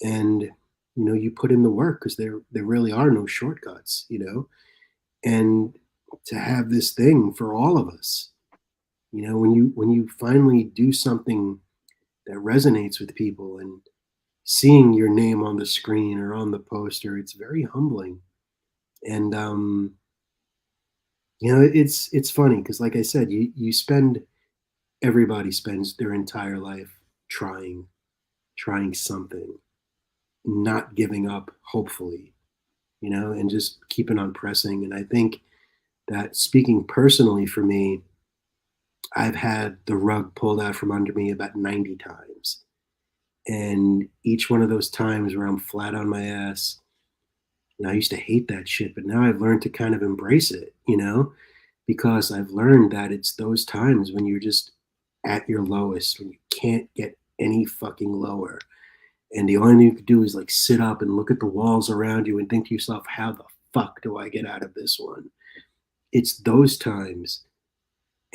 and you put in the work because there really are no shortcuts. And to have this thing for all of us, when you finally do something that resonates with people and seeing your name on the screen or on the poster, it's very humbling. And it's funny because, like I said, everybody spends their entire life trying something, not giving up, hopefully, and just keeping on pressing. And I think that speaking personally for me, I've had the rug pulled out from under me about 90 times. And each one of those times where I'm flat on my ass, and I used to hate that shit, but now I've learned to kind of embrace it, because I've learned that it's those times when you're just at your lowest, when you can't get any fucking lower. And the only thing you could do is like sit up and look at the walls around you and think to yourself, how the fuck do I get out of this one? It's those times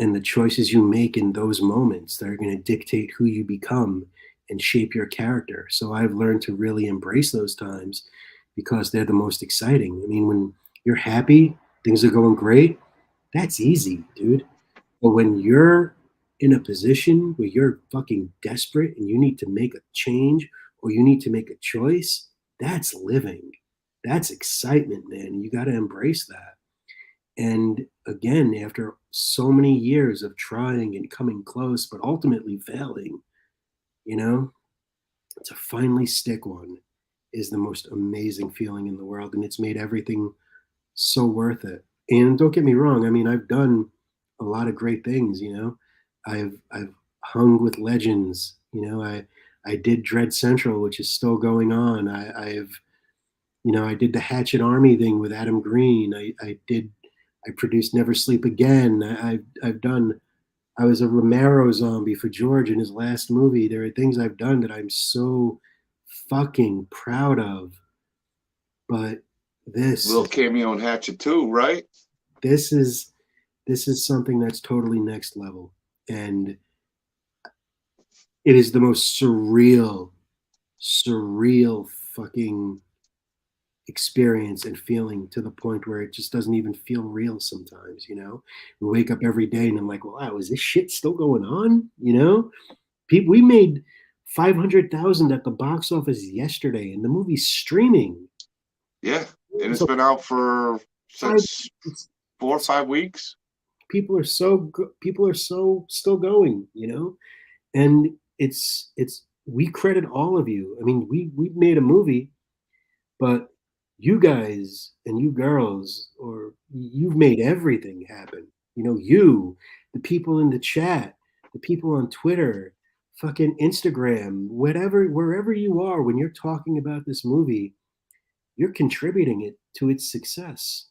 and the choices you make in those moments that are going to dictate who you become and shape your character. So I've learned to really embrace those times because they're the most exciting. I mean, when you're happy, things are going great, that's easy, dude. But when you're in a position where you're fucking desperate and you need to make a change or you need to make a choice, that's living. That's excitement, man. You got to embrace that. And again, after so many years of trying and coming close, but ultimately failing, you know, to finally stick one is the most amazing feeling in the world. And it's made everything so worth it. And don't get me wrong, I mean, I've done a lot of great things. I've hung with legends. I did Dread Central, which is still going on. I did the Hatchet Army thing with Adam Green. I produced Never Sleep Again. I was a Romero zombie for George in his last movie. There are things I've done that I'm so fucking proud of. But this Little cameo in Hatchet too, right? this is this is something that's totally next level. And it is the most surreal fucking experience and feeling to the point where it just doesn't even feel real sometimes. We wake up every day and I'm like, wow, is this shit still going on? People, we made 500,000 at the box office yesterday and the movie's streaming. Yeah, and it's So been out for five, since 4 or 5 weeks. people are so still going. And it's we credit all of you. I mean, we made a movie, but you guys and you girls, or you've made everything happen. The people in the chat, the people on Twitter, fucking Instagram, whatever, wherever you are, when you're talking about this movie, you're contributing it to its success.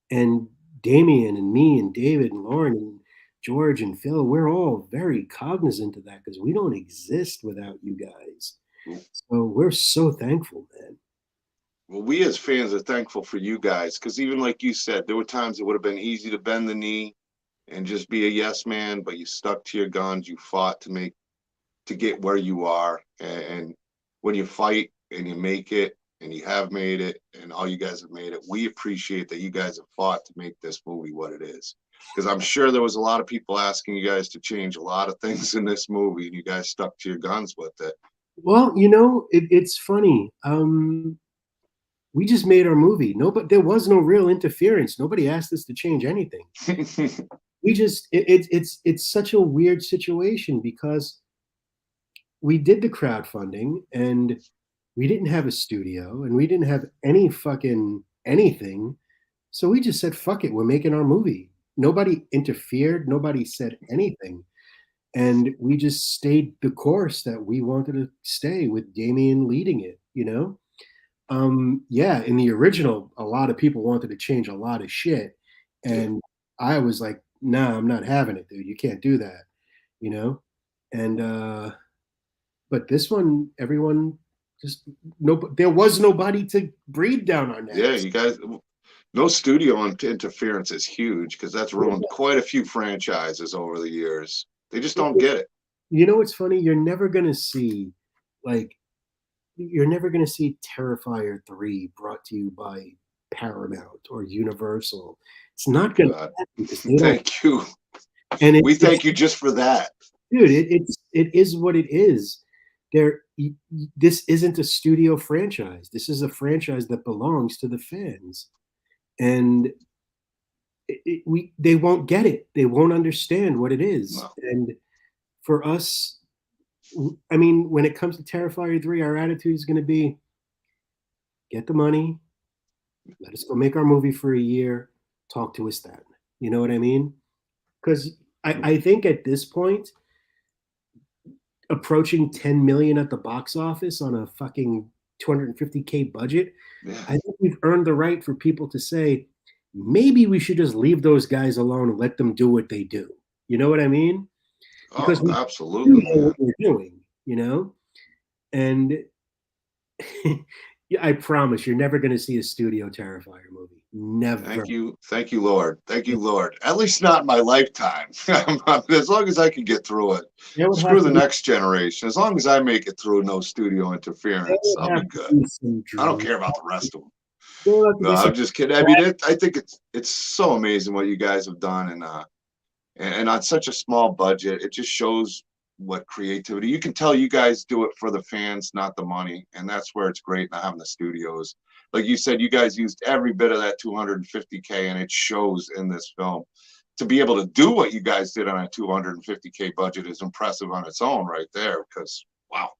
And Damien and me and David and Lauren and George and Phil, we're all very cognizant of that because we don't exist without you guys. So we're so thankful, man. Well, we as fans are thankful for you guys because even like you said, there were times it would have been easy to bend the knee and just be a yes man, but you stuck to your guns. You fought to make to get where you are. And when you fight and you make it, and you have made it, and all you guys have made it, we appreciate that you guys have fought to make this movie what it is. Because I'm sure there was a lot of people asking you guys to change a lot of things in this movie, and you guys stuck to your guns with it. Well, it's funny. We just made our movie. No, but there was no real interference. Nobody asked us to change anything. We just it's such a weird situation because we did the crowdfunding and we didn't have a studio and we didn't have any fucking anything. So we just said, fuck it, we're making our movie. Nobody interfered, nobody said anything. And we just stayed the course that we wanted to stay with Damien leading it, Yeah, in the original, a lot of people wanted to change a lot of shit. And I was like, nah, I'm not having it, dude. You can't do that, you know? And but this one, everyone just there was nobody to breathe down our necks. Yeah, you guys, no studio interference is huge because that's ruined quite a few franchises over the years. They just don't get it. You know what's funny? You're never gonna see Terrifier 3 brought to you by Paramount or Universal. It's not gonna happen because they don't. Thank you. And we thank you just for that. Dude, it is what it is. This isn't a studio franchise. This is a franchise that belongs to the fans. And they won't get it. They won't understand what it is. No. And for us, I mean, when it comes to Terrifier 3, our attitude is going to be get the money, let us go make our movie for a year, talk to us then. You know what I mean? Because I think at this point, approaching 10 million at the box office on a fucking 250K budget, I think we've earned the right for people to say, maybe we should just leave those guys alone and let them do what they do. You know what I mean? Because we absolutely know what we're doing, And I promise you're never going to see a studio Terrifier movie. Never. Thank you, Lord. Thank you, Lord. At least not in my lifetime. As long as I can get through it. Screw the next generation. As long as I make it through no studio interference, I'll be good. I don't care about the rest of them. No, I'm just kidding. I mean, I think it's so amazing what you guys have done, and on such a small budget, it just shows what creativity. You can tell you guys do it for the fans, not the money, and that's where it's great not having the studios. Like you said, you guys used every bit of that 250K, and it shows in this film. To be able to do what you guys did on a 250K budget is impressive on its own right there, because wow,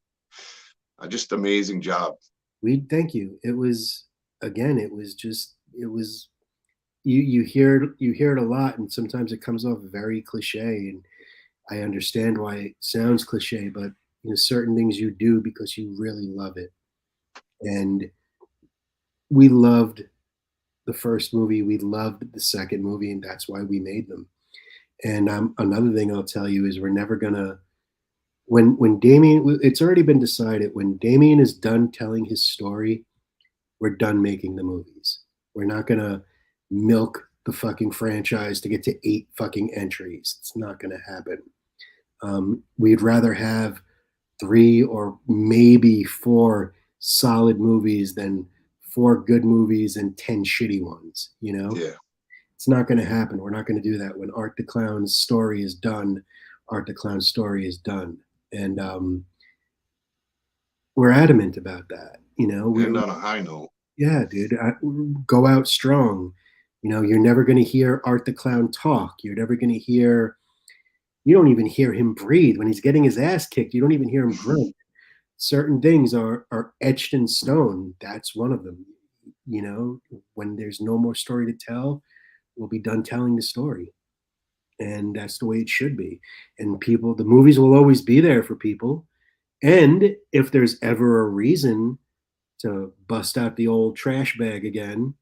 just amazing job. We thank you. It was you hear it a lot, and sometimes it comes off very cliche, and I understand why it sounds cliche, but certain things you do because you really love it. And we loved the first movie, we loved the second movie, and that's why we made them. And another thing I'll tell you is we're never gonna when Damien, it's already been decided, when Damien is done telling his story, we're done making the movies. We're not gonna milk the fucking franchise to get to 8 fucking entries. It's not gonna happen. We'd rather have 3 or maybe 4 solid movies than 4 good movies and 10 shitty ones, Yeah. It's not going to happen. We're not going to do that. When Art the Clown's story is done, Art the Clown's story is done. And we're adamant about that, And on a high note. Yeah, dude. Go out strong. You're never going to hear Art the Clown talk. You're never going to hear, you don't even hear him breathe. When he's getting his ass kicked, you don't even hear him grunt. Certain things are etched in stone. That's one of them. When there's no more story to tell, we'll be done telling the story. And that's the way it should be. And the movies will always be there for people. And if there's ever a reason to bust out the old trash bag again,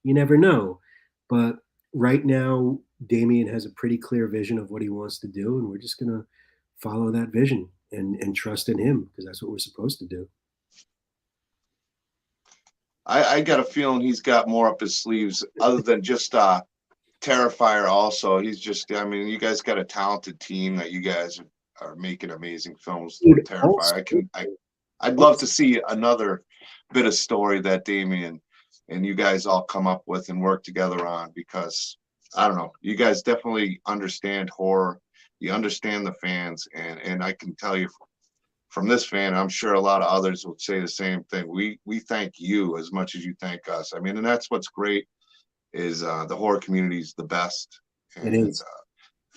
you never know. But right now, Damien has a pretty clear vision of what he wants to do, and we're just going to follow that vision and trust in him, because that's what we're supposed to do. I got a feeling he's got more up his sleeves other than just Terrifier also. He's just, I mean, you guys got a talented team that you guys are making amazing films with Dude, Terrifier. also, I'd love to see another bit of story that Damien and you guys all come up with and work together on, because I don't know, you guys definitely understand horror. You understand the fans, and I can tell you from this fan, I'm sure a lot of others would say the same thing. We thank you as much as you thank us. I mean, and that's what's great is the horror community is the best, it and is.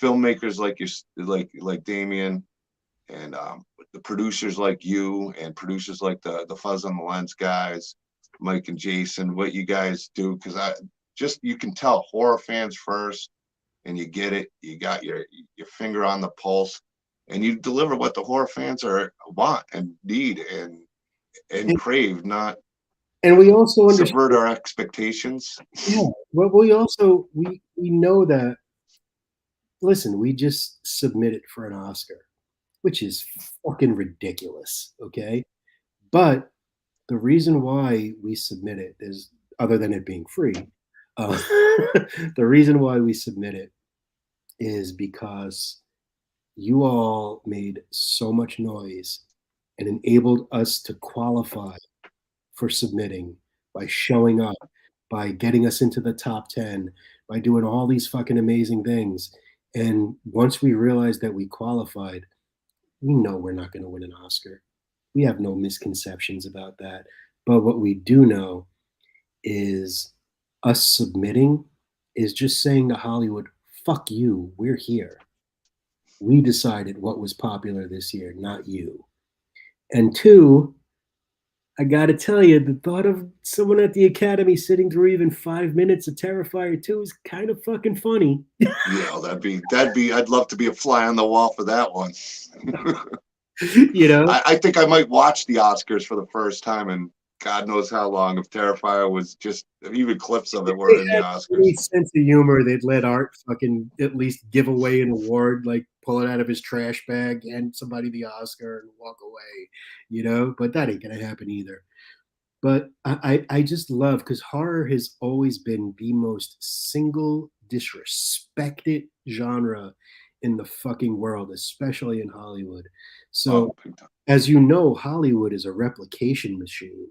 filmmakers like you, like Damien, and the producers like you, and producers like the Fuzz on the Lens guys, Mike and Jason, what you guys do, because I just, you can tell horror fans first, and you get it. You got your finger on the pulse, and you deliver what the horror fans are want and need and And, crave, not and we also subvert understand. our expectations. Yeah. Well, we also we know that. Listen, we just submitted for an Oscar, which is fucking ridiculous. Okay, but the reason why we submit it is, other than it being free, uh, the reason why we submit it is because you all made so much noise and enabled us to qualify for submitting by showing up, by getting us into the top 10, by doing all these fucking amazing things. And once we realized that we qualified, we know we're not going to win an Oscar. We have no misconceptions about that. But what we do know is us submitting is just saying to Hollywood, fuck you, we're here. We decided what was popular this year, not you. And two, I gotta tell you, the thought of someone at the Academy sitting through even 5 minutes of Terrifier 2 is kind of fucking funny. Yeah, that'd be. I'd love to be a fly on the wall for that one. You know? I think I might watch the Oscars for the first time in God knows how long. If Terrifier was just even clips of it If were they in the had Oscars. any sense of humor, they'd let Art fucking at least give away an award, like pull it out of his trash bag, hand somebody the Oscar, and walk away, you know? But that ain't gonna happen either. But I just love, because horror has always been the most single disrespected genre in the fucking world, especially in Hollywood. So, Oh, big time. as you know, Hollywood is a replication machine,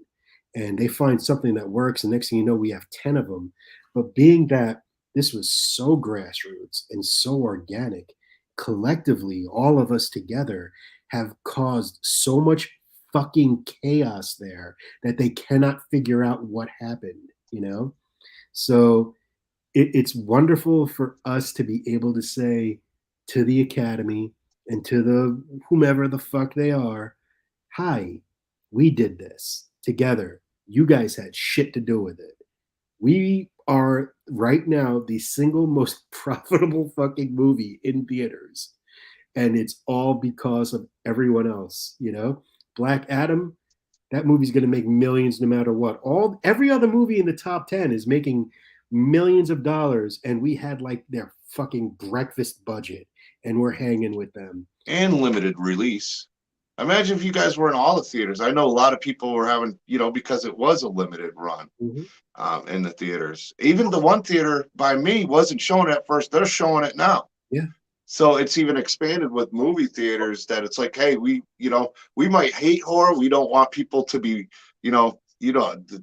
and they find something that works, and next thing you know, we have 10 of them. But being that this was so grassroots and so organic, collectively, all of us together have caused so much fucking chaos there that they cannot figure out what happened, you know? So it's wonderful for us to be able to say to the Academy and to the whomever the fuck they are, hi, we did this together. You guys had shit to do with it. We are right now the single most profitable fucking movie in theaters. And it's all because of everyone else, you know? Black Adam, that movie's going to make millions no matter what. All every other movie in the top 10 is making millions of dollars, and we had like their fucking breakfast budget, and we're hanging with them. And limited release. Imagine if you guys were in all the theaters. I know a lot of people were having, because it was a limited run Mhm. in the theaters. Even the one theater by me wasn't showing it at first. They're showing it now. Yeah, So it's even expanded with movie theaters that it's like, hey, we might hate horror. We don't want people to be,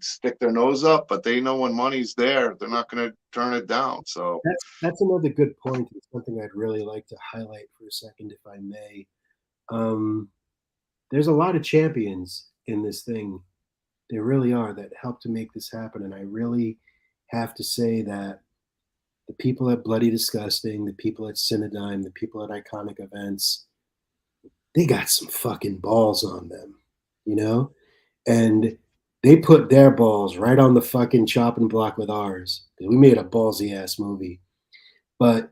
stick their nose up, but they know when money's there, they're not going to turn it down. So, that's another good point. It's something I'd really like to highlight for a second, if I may. Um, there's a lot of champions in this thing. There really are, that help to make this happen, and I really have to say that the people at Bloody Disgusting, the people at Cinedigm, the people at Iconic Events, they got some fucking balls on them, you know? And they put their balls right on the fucking chopping block with ours. We made a ballsy ass movie. But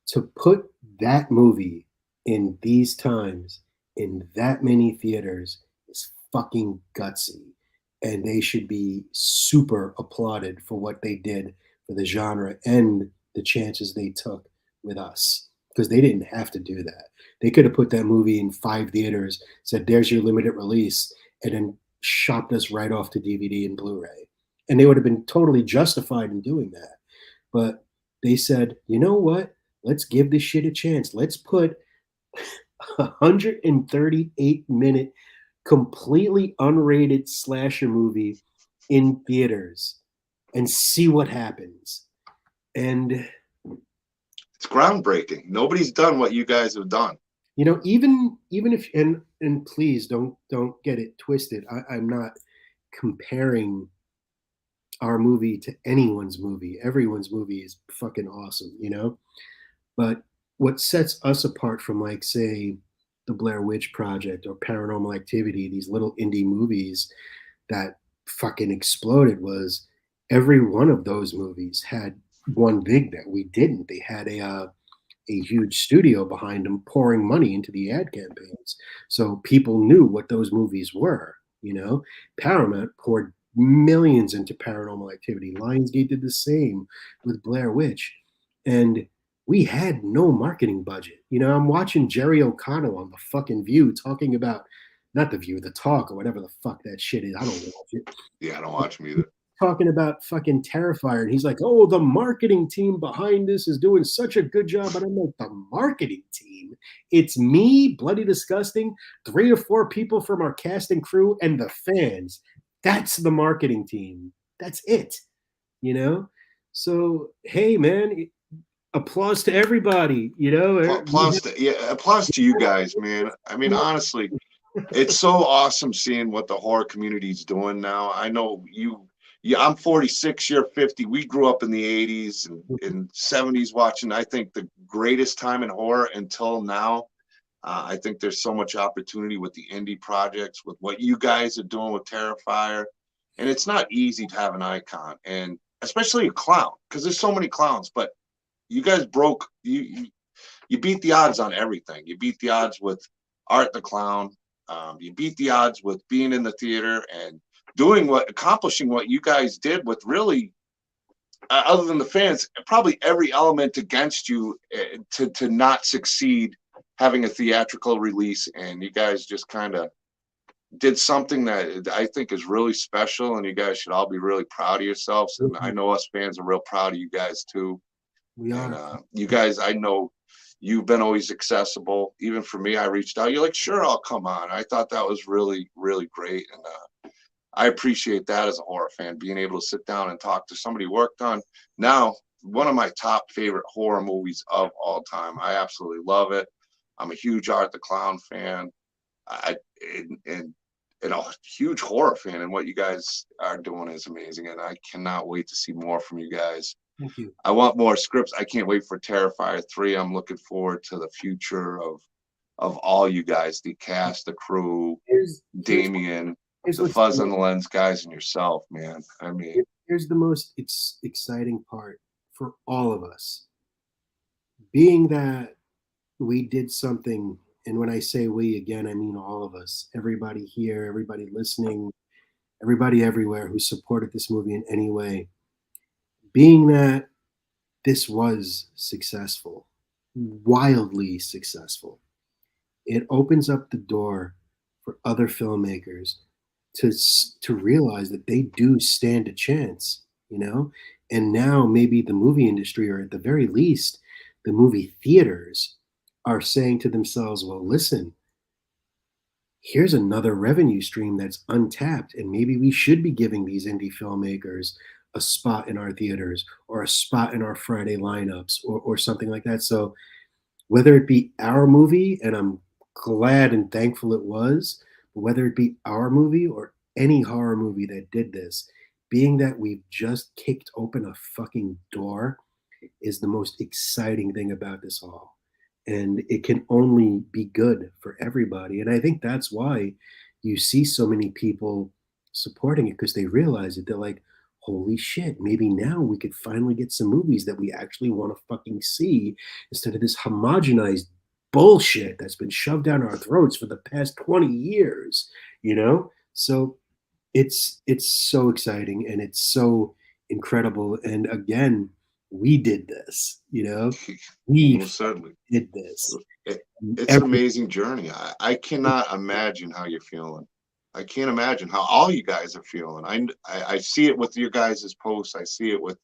to put that movie in these times in that many theaters is fucking gutsy. And they should be super applauded for what they did for the genre and the chances they took with us, because they didn't have to do that. They could have put that movie in 5 theaters, said, there's your limited release, and then shopped us right off to DVD and Blu ray. And they would have been totally justified in doing that. But they said, you know what? Let's give this shit a chance. Let's put 138-minute, completely unrated slasher movie in theaters and see what happens. And It's groundbreaking. Nobody's done what you guys have done. even if, and please don't get it twisted. I'm not comparing our movie to anyone's movie. Everyone's movie is fucking awesome. But what sets us apart from, like, say, the Blair Witch Project or Paranormal Activity, these little indie movies that fucking exploded, was every one of those movies had one thing that we didn't. They had a huge studio behind them pouring money into the ad campaigns. So people knew what those movies were. Paramount poured millions into Paranormal Activity. Lionsgate did the same with Blair Witch. And we had no marketing budget. I'm watching Jerry O'Connell on the fucking View talking about, not the View, the Talk, or whatever the fuck that shit is. I don't watch it. Yeah, I don't watch them either. Talking about fucking Terrifier, and he's like, "Oh, the marketing team behind this is doing such a good job." And I'm like, "The marketing team? It's me, Bloody Disgusting, 3 or 4 people from our cast and crew, and the fans. That's the marketing team. That's it." So hey, man, applause to everybody. Applause to you guys, man. I mean, honestly, it's so awesome seeing what the horror community's doing now. I know you. Yeah, I'm 46, you're 50. We grew up in the 80s and 70s watching, I think, the greatest time in horror until now. I think there's so much opportunity with the indie projects, with what you guys are doing with Terrifier. And it's not easy to have an icon, and especially a clown, because there's so many clowns. But you guys you beat the odds on everything. You beat the odds with Art the Clown. You beat the odds with being in the theater and accomplishing what you guys did with, really, other than the fans, probably every element against you, to not succeed having a theatrical release. And you guys just kind of did something that I think is really special, and you guys should all be really proud of yourselves. And I know us fans are real proud of you guys too. We are. And you guys, I know you've been always accessible. Even for me, I reached out. You're like, "Sure, I'll come on." I thought that was really, really great. And I appreciate that as a horror fan, being able to sit down and talk to somebody who worked on, now, one of my top favorite horror movies of all time. I absolutely love it. I'm a huge Art the Clown fan. And a huge horror fan, and what you guys are doing is amazing. And I cannot wait to see more from you guys. Thank you. I want more scripts. I can't wait for Terrifier 3. I'm looking forward to the future of all you guys, the cast, the crew, Damien, the Fuzz on the Lens guys, and yourself, man. I mean, here's the most exciting part for all of us. Being that we did something, and when I say we, again, I mean all of us, everybody here, everybody listening, everybody everywhere who supported this movie in any way. Being that this was successful, wildly successful, it opens up the door for other filmmakers to realize that they do stand a chance. And now maybe the movie industry, or at the very least the movie theaters, are saying to themselves, "Well, listen, here's another revenue stream that's untapped, and maybe we should be giving these indie filmmakers a spot in our theaters, or a spot in our Friday lineups, or something like that." So whether it be our movie, and I'm glad and thankful it was, but whether it be our movie or any horror movie that did this, being that we've just kicked open a fucking door is the most exciting thing about this all. And it can only be good for everybody. And I think that's why you see so many people supporting it, because they realize it. They're like, "Holy shit, maybe now we could finally get some movies that we actually want to fucking see, instead of this homogenized bullshit that's been shoved down our throats for the past 20 years." So it's so exciting, and it's so incredible. And again, we did this. We most certainly did this. it's an amazing journey. I cannot imagine how you're feeling. I can't imagine how all you guys are feeling. I see it with your guys' posts. I see it with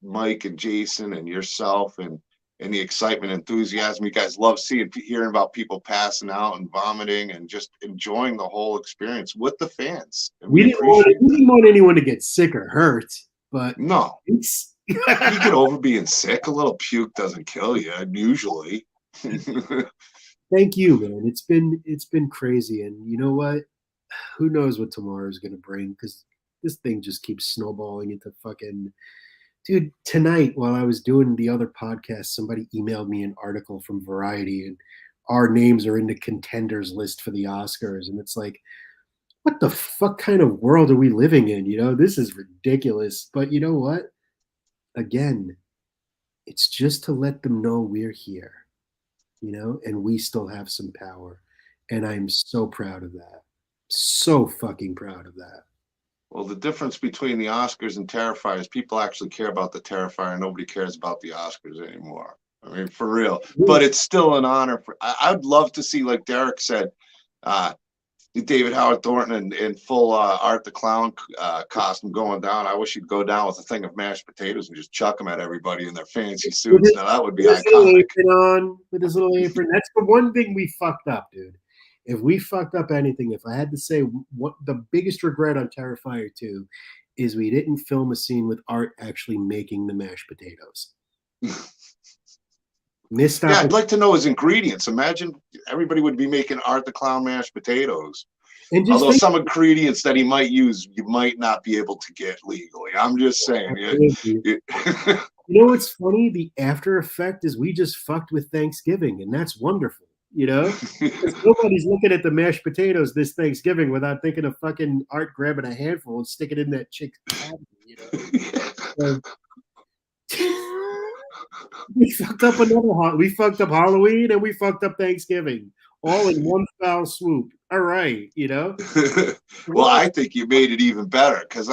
Mike and Jason and yourself, and and the excitement, enthusiasm. You guys love hearing about people passing out and vomiting and just enjoying the whole experience with the fans. And we appreciate we didn't want anyone to get sick or hurt, but no. it's You get over being sick. A little puke doesn't kill you usually. Thank you, man. It's been crazy, and you know what? Who knows what tomorrow is going to bring? Because this thing just keeps snowballing into fucking. Dude, tonight while I was doing the other podcast, somebody emailed me an article from Variety, and our names are in the contenders list for the Oscars, and it's like, what the fuck kind of world are we living in? You know, this is ridiculous. But you know what? Again, it's just to let them know we're here, you know, and we still have some power. And I'm so proud of that. So fucking proud of that. Well, the difference between the Oscars and Terrifier is people actually care about the Terrifier. Nobody cares about the Oscars anymore. I mean, for real. But it's still an honor. I'd love to see, like Derek said, David Howard Thornton in full Art the Clown costume going down. I wish he'd go down with a thing of mashed potatoes and just chuck them at everybody in their fancy suits. Now that would be iconic. With his little apron. That's the one thing we fucked up, dude. If we fucked up anything, if I had to say what the biggest regret on Terrifier 2 is we didn't film a scene with Art actually making the mashed potatoes. Missed out. Yeah, I'd like to know his ingredients. Imagine everybody would be making Art the Clown mashed potatoes. Although some ingredients that he might use, you might not be able to get legally. I'm just saying. You know what's funny? The after effect is we just fucked with Thanksgiving, and that's wonderful. You know, nobody's looking at the mashed potatoes this Thanksgiving without thinking of fucking Art grabbing a handful and sticking it in that chick's patty. You know, we fucked up we fucked up Halloween and we fucked up Thanksgiving all in one foul swoop. All right, you know. Well, I think you made it even better because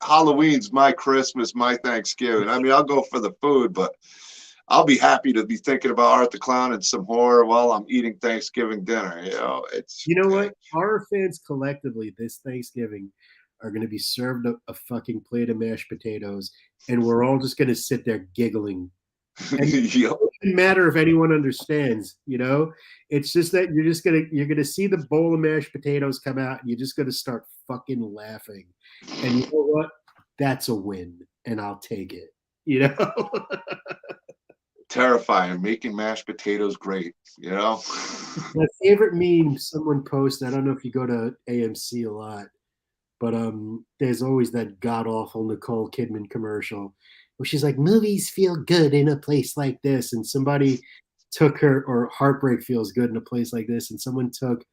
Halloween's my Christmas, my Thanksgiving. I mean, I'll go for the food, but I'll be happy to be thinking about Art the Clown and some horror while I'm eating Thanksgiving dinner. You know, what? Horror fans collectively this Thanksgiving are going to be served a fucking plate of mashed potatoes, and we're all just going to sit there giggling. And it doesn't matter if anyone understands, you know. It's just that you're gonna see the bowl of mashed potatoes come out, and you're just gonna start fucking laughing. And you know what? That's a win, and I'll take it. You know. Terrifying, making mashed potatoes great, you know. My favorite meme someone posted, I don't know if you go to AMC a lot, but there's always that god awful Nicole Kidman commercial where she's like, movies feel good in a place like this, and somebody took her, or heartbreak feels good in a place like this, and someone took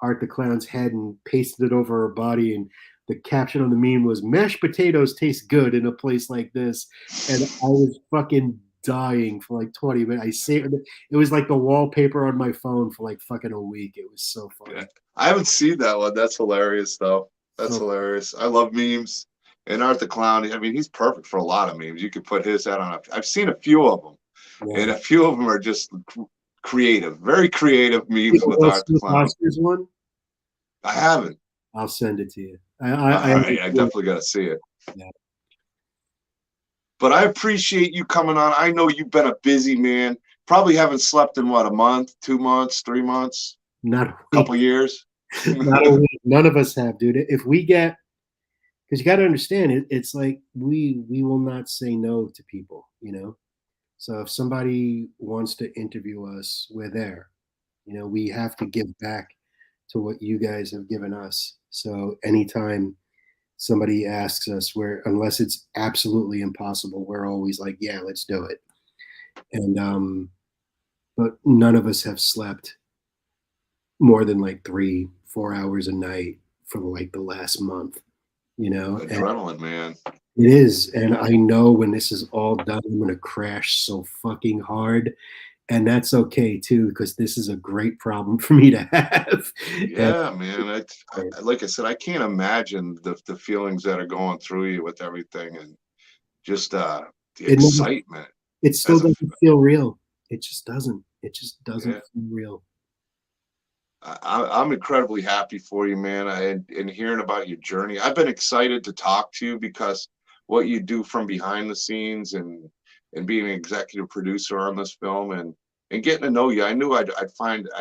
Art the Clown's head and pasted it over her body, and the caption on the meme was, mashed potatoes taste good in a place like this. And I was fucking dying for like 20 minutes. I saved it. It was like the wallpaper on my phone for like fucking a week. It was so funny. Yeah. I haven't seen that one. That's hilarious, though. That's hilarious. I love memes. And Art the Clown, I mean, he's perfect for a lot of memes. You could put his head on I've seen a few of them. Yeah. And a few of them are just creative, very creative memes with Art the Clown. Oscars one? I haven't. I'll send it to you. I definitely got to see it. Yeah. But I appreciate you coming on. I know you've been a busy man. Probably haven't slept in what, a month, 2 months, 3 months? Not a couple years. Not a week. None of us have, dude. If we get, because you got to understand it, it's like we will not say no to people, you know. So if somebody wants to interview us, we're there. You know, we have to give back to what you guys have given us. So anytime somebody asks us, unless it's absolutely impossible, we're always like, yeah, let's do it. And but none of us have slept more than like 3-4 hours a night for like the last month, you know. Adrenaline, man. It is. And I know when this is all done, I'm going to crash so fucking hard. And that's okay too, because this is a great problem for me to have. Yeah, man. Like I said, I can't imagine the feelings that are going through you with everything, and just the excitement. It still doesn't feel real. It just doesn't. It just doesn't feel real. I'm incredibly happy for you, man. And hearing about your journey, I've been excited to talk to you because what you do from behind the scenes and and being an executive producer on this film and getting to know you. I knew I'd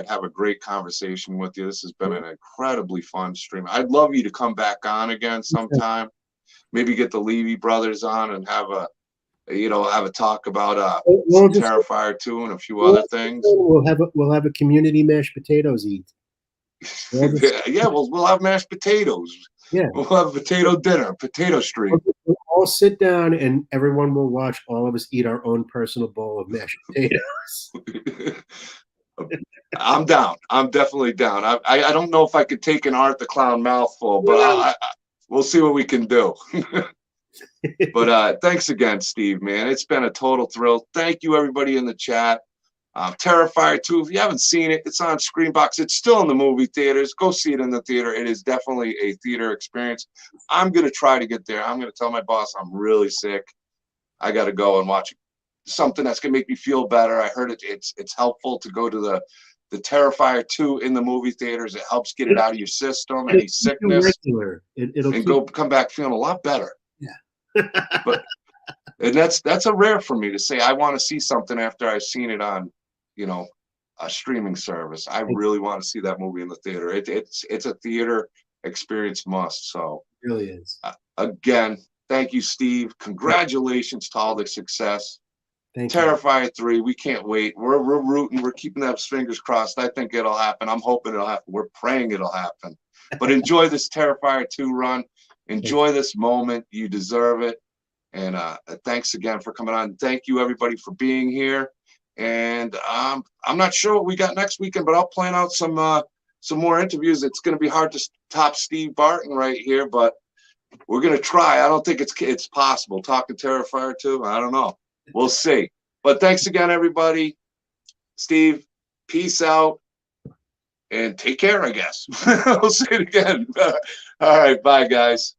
have a great conversation with you. This has been an incredibly fun stream. I'd love you to come back on again sometime. Maybe get the Levy brothers on and have a talk about some Terrifier 2 and a few other things. We'll have a community mashed potatoes eat. Yeah, we'll have mashed potatoes. Yeah, we'll have a potato dinner, potato stream. We'll all sit down and everyone will watch all of us eat our own personal bowl of mashed potatoes. I'm down. I'm definitely down. I don't know if I could take an Art the Clown mouthful, but we'll see what we can do. But thanks again, Steve, man. It's been a total thrill. Thank you, everybody in the chat. Terrifier 2, if you haven't seen it, it's on Screenbox. It's still in the movie theaters. Go see it in the theater. It is definitely a theater experience. I'm going to try to get there. I'm going to tell my boss I'm really sick. I got to go and watch something that's going to make me feel better. I heard it's helpful to go to the Terrifier 2 in the movie theaters. It helps get it out of your system, any sickness, and come back feeling a lot better. Yeah. And that's a rare for me to say I want to see something after I've seen it on, a streaming service. I really want to see that movie in the theater. It's a theater experience must. So it really is. Again, thank you, Steve. Congratulations to all the success. Thank Terrifier 3, we can't wait. We're rooting. We're keeping those fingers crossed. I think it'll happen. I'm hoping it'll happen. We're praying it'll happen. But enjoy this Terrifier 2 run. Enjoy this moment. You deserve it. And thanks again for coming on. Thank you, everybody, for being here. And I'm not sure what we got next weekend, but I'll plan out some more interviews. It's going to be hard to top Steve Barton right here, but we're going to try. I don't think it's possible. Talking Terrifier 2, I don't know. We'll see. But thanks again, everybody. Steve, peace out. And take care, I guess. We'll see it again. All right. Bye, guys.